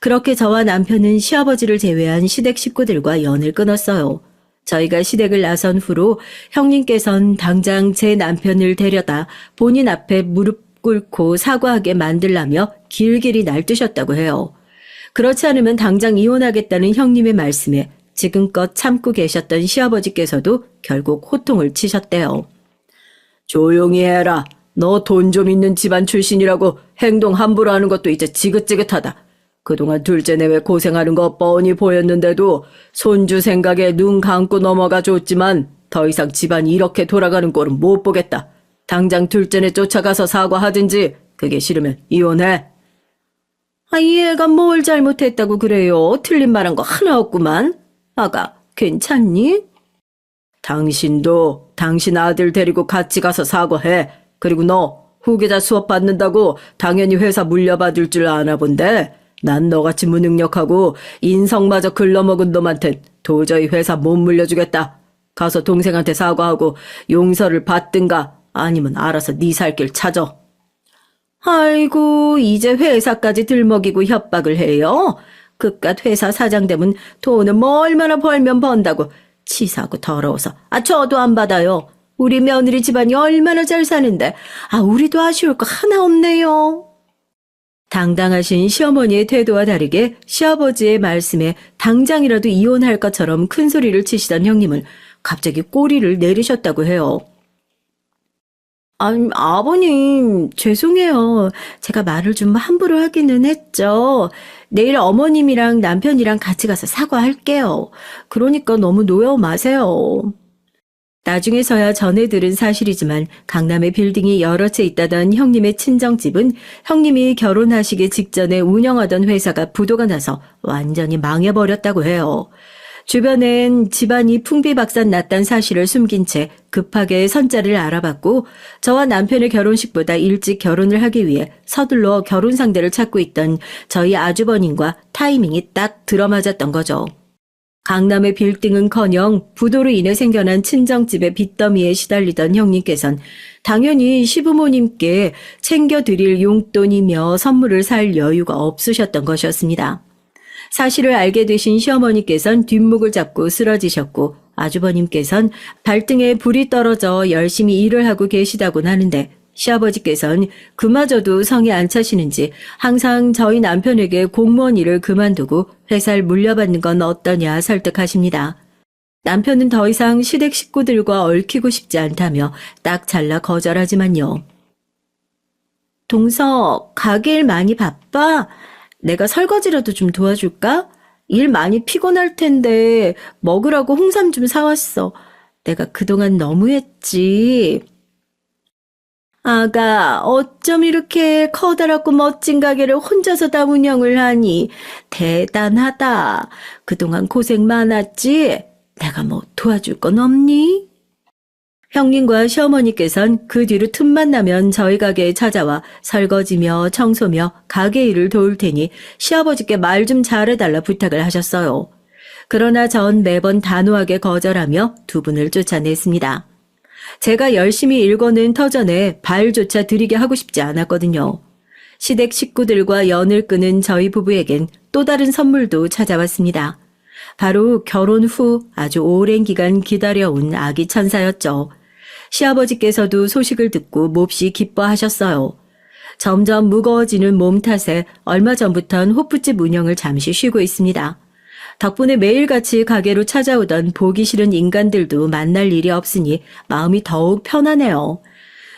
그렇게 저와 남편은 시아버지를 제외한 시댁 식구들과 연을 끊었어요. 저희가 시댁을 나선 후로 형님께선 당장 제 남편을 데려다 본인 앞에 무릎 꿇고 사과하게 만들라며 길길이 날뛰셨다고 해요. 그렇지 않으면 당장 이혼하겠다는 형님의 말씀에 지금껏 참고 계셨던 시아버지께서도 결국 호통을 치셨대요. 조용히 해라. 너 돈 좀 있는 집안 출신이라고 행동 함부로 하는 것도 이제 지긋지긋하다. 그동안 둘째 내외 고생하는 거 뻔히 보였는데도 손주 생각에 눈 감고 넘어가 줬지만 더 이상 집안이 이렇게 돌아가는 꼴은 못 보겠다. 당장 둘째네 쫓아가서 사과하든지 그게 싫으면 이혼해. 이 애가 뭘 잘못했다고 그래요. 틀린 말한 거 하나 없구만. 아가, 괜찮니? 당신도 당신 아들 데리고 같이 가서 사과해. 그리고 너 후계자 수업 받는다고 당연히 회사 물려받을 줄 아나 본데 난 너같이 무능력하고 인성마저 글러먹은 놈한텐 도저히 회사 못 물려주겠다. 가서 동생한테 사과하고 용서를 받든가 아니면 알아서 네 살 길 찾아. 아이고, 이제 회사까지 들먹이고 협박을 해요. 그깟 회사 사장 되면 돈은 뭐 얼마나 벌면 번다고. 치사하고 더러워서. 저도 안 받아요. 우리 며느리 집안이 얼마나 잘 사는데. 우리도 아쉬울 거 하나 없네요. 당당하신 시어머니의 태도와 다르게 시아버지의 말씀에 당장이라도 이혼할 것처럼 큰 소리를 치시던 형님은 갑자기 꼬리를 내리셨다고 해요. 아버님, 죄송해요. 제가 말을 좀 함부로 하기는 했죠. 내일 어머님이랑 남편이랑 같이 가서 사과할게요. 그러니까 너무 노여 마세요. 나중에서야 전해 들은 사실이지만 강남에 빌딩이 여러 채 있다던 형님의 친정집은 형님이 결혼하시기 직전에 운영하던 회사가 부도가 나서 완전히 망해버렸다고 해요. 주변엔 집안이 풍비박산 났단 사실을 숨긴 채 급하게 선자를 알아봤고 저와 남편의 결혼식보다 일찍 결혼을 하기 위해 서둘러 결혼 상대를 찾고 있던 저희 아주버님과 타이밍이 딱 들어맞았던 거죠. 강남의 빌딩은커녕 부도로 인해 생겨난 친정집의 빚더미에 시달리던 형님께선 당연히 시부모님께 챙겨드릴 용돈이며 선물을 살 여유가 없으셨던 것이었습니다. 사실을 알게 되신 시어머니께선 뒷목을 잡고 쓰러지셨고 아주버님께선 발등에 불이 떨어져 열심히 일을 하고 계시다곤 하는데 시아버지께선 그마저도 성에 안 차시는지 항상 저희 남편에게 공무원 일을 그만두고 회사를 물려받는 건 어떠냐 설득하십니다. 남편은 더 이상 시댁 식구들과 얽히고 싶지 않다며 딱 잘라 거절하지만요. 동서, 가게 일 많이 바빠? 내가 설거지라도 좀 도와줄까? 일 많이 피곤할 텐데 먹으라고 홍삼 좀 사왔어. 내가 그동안 너무했지. 아가, 어쩜 이렇게 커다랗고 멋진 가게를 혼자서 다 운영을 하니? 대단하다. 그동안 고생 많았지? 내가 뭐 도와줄 건 없니? 형님과 시어머니께선 그 뒤로 틈만 나면 저희 가게에 찾아와 설거지며 청소며 가게 일을 도울 테니 시아버지께 말 좀 잘해달라 부탁을 하셨어요. 그러나 전 매번 단호하게 거절하며 두 분을 쫓아냈습니다. 제가 열심히 일거는 터전에 발조차 들이게 하고 싶지 않았거든요. 시댁 식구들과 연을 끄는 저희 부부에겐 또 다른 선물도 찾아왔습니다. 바로 결혼 후 아주 오랜 기간 기다려온 아기 천사였죠. 시아버지께서도 소식을 듣고 몹시 기뻐하셨어요. 점점 무거워지는 몸 탓에 얼마 전부턴 호프집 운영을 잠시 쉬고 있습니다. 덕분에 매일같이 가게로 찾아오던 보기 싫은 인간들도 만날 일이 없으니 마음이 더욱 편하네요.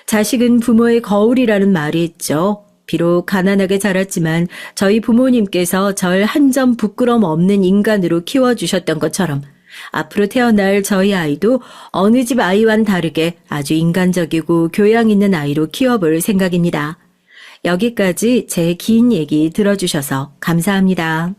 자식은 부모의 거울이라는 말이 있죠. 비록 가난하게 자랐지만 저희 부모님께서 절 한 점 부끄럼 없는 인간으로 키워주셨던 것처럼 앞으로 태어날 저희 아이도 어느 집 아이와는 다르게 아주 인간적이고 교양 있는 아이로 키워볼 생각입니다. 여기까지 제 긴 얘기 들어주셔서 감사합니다.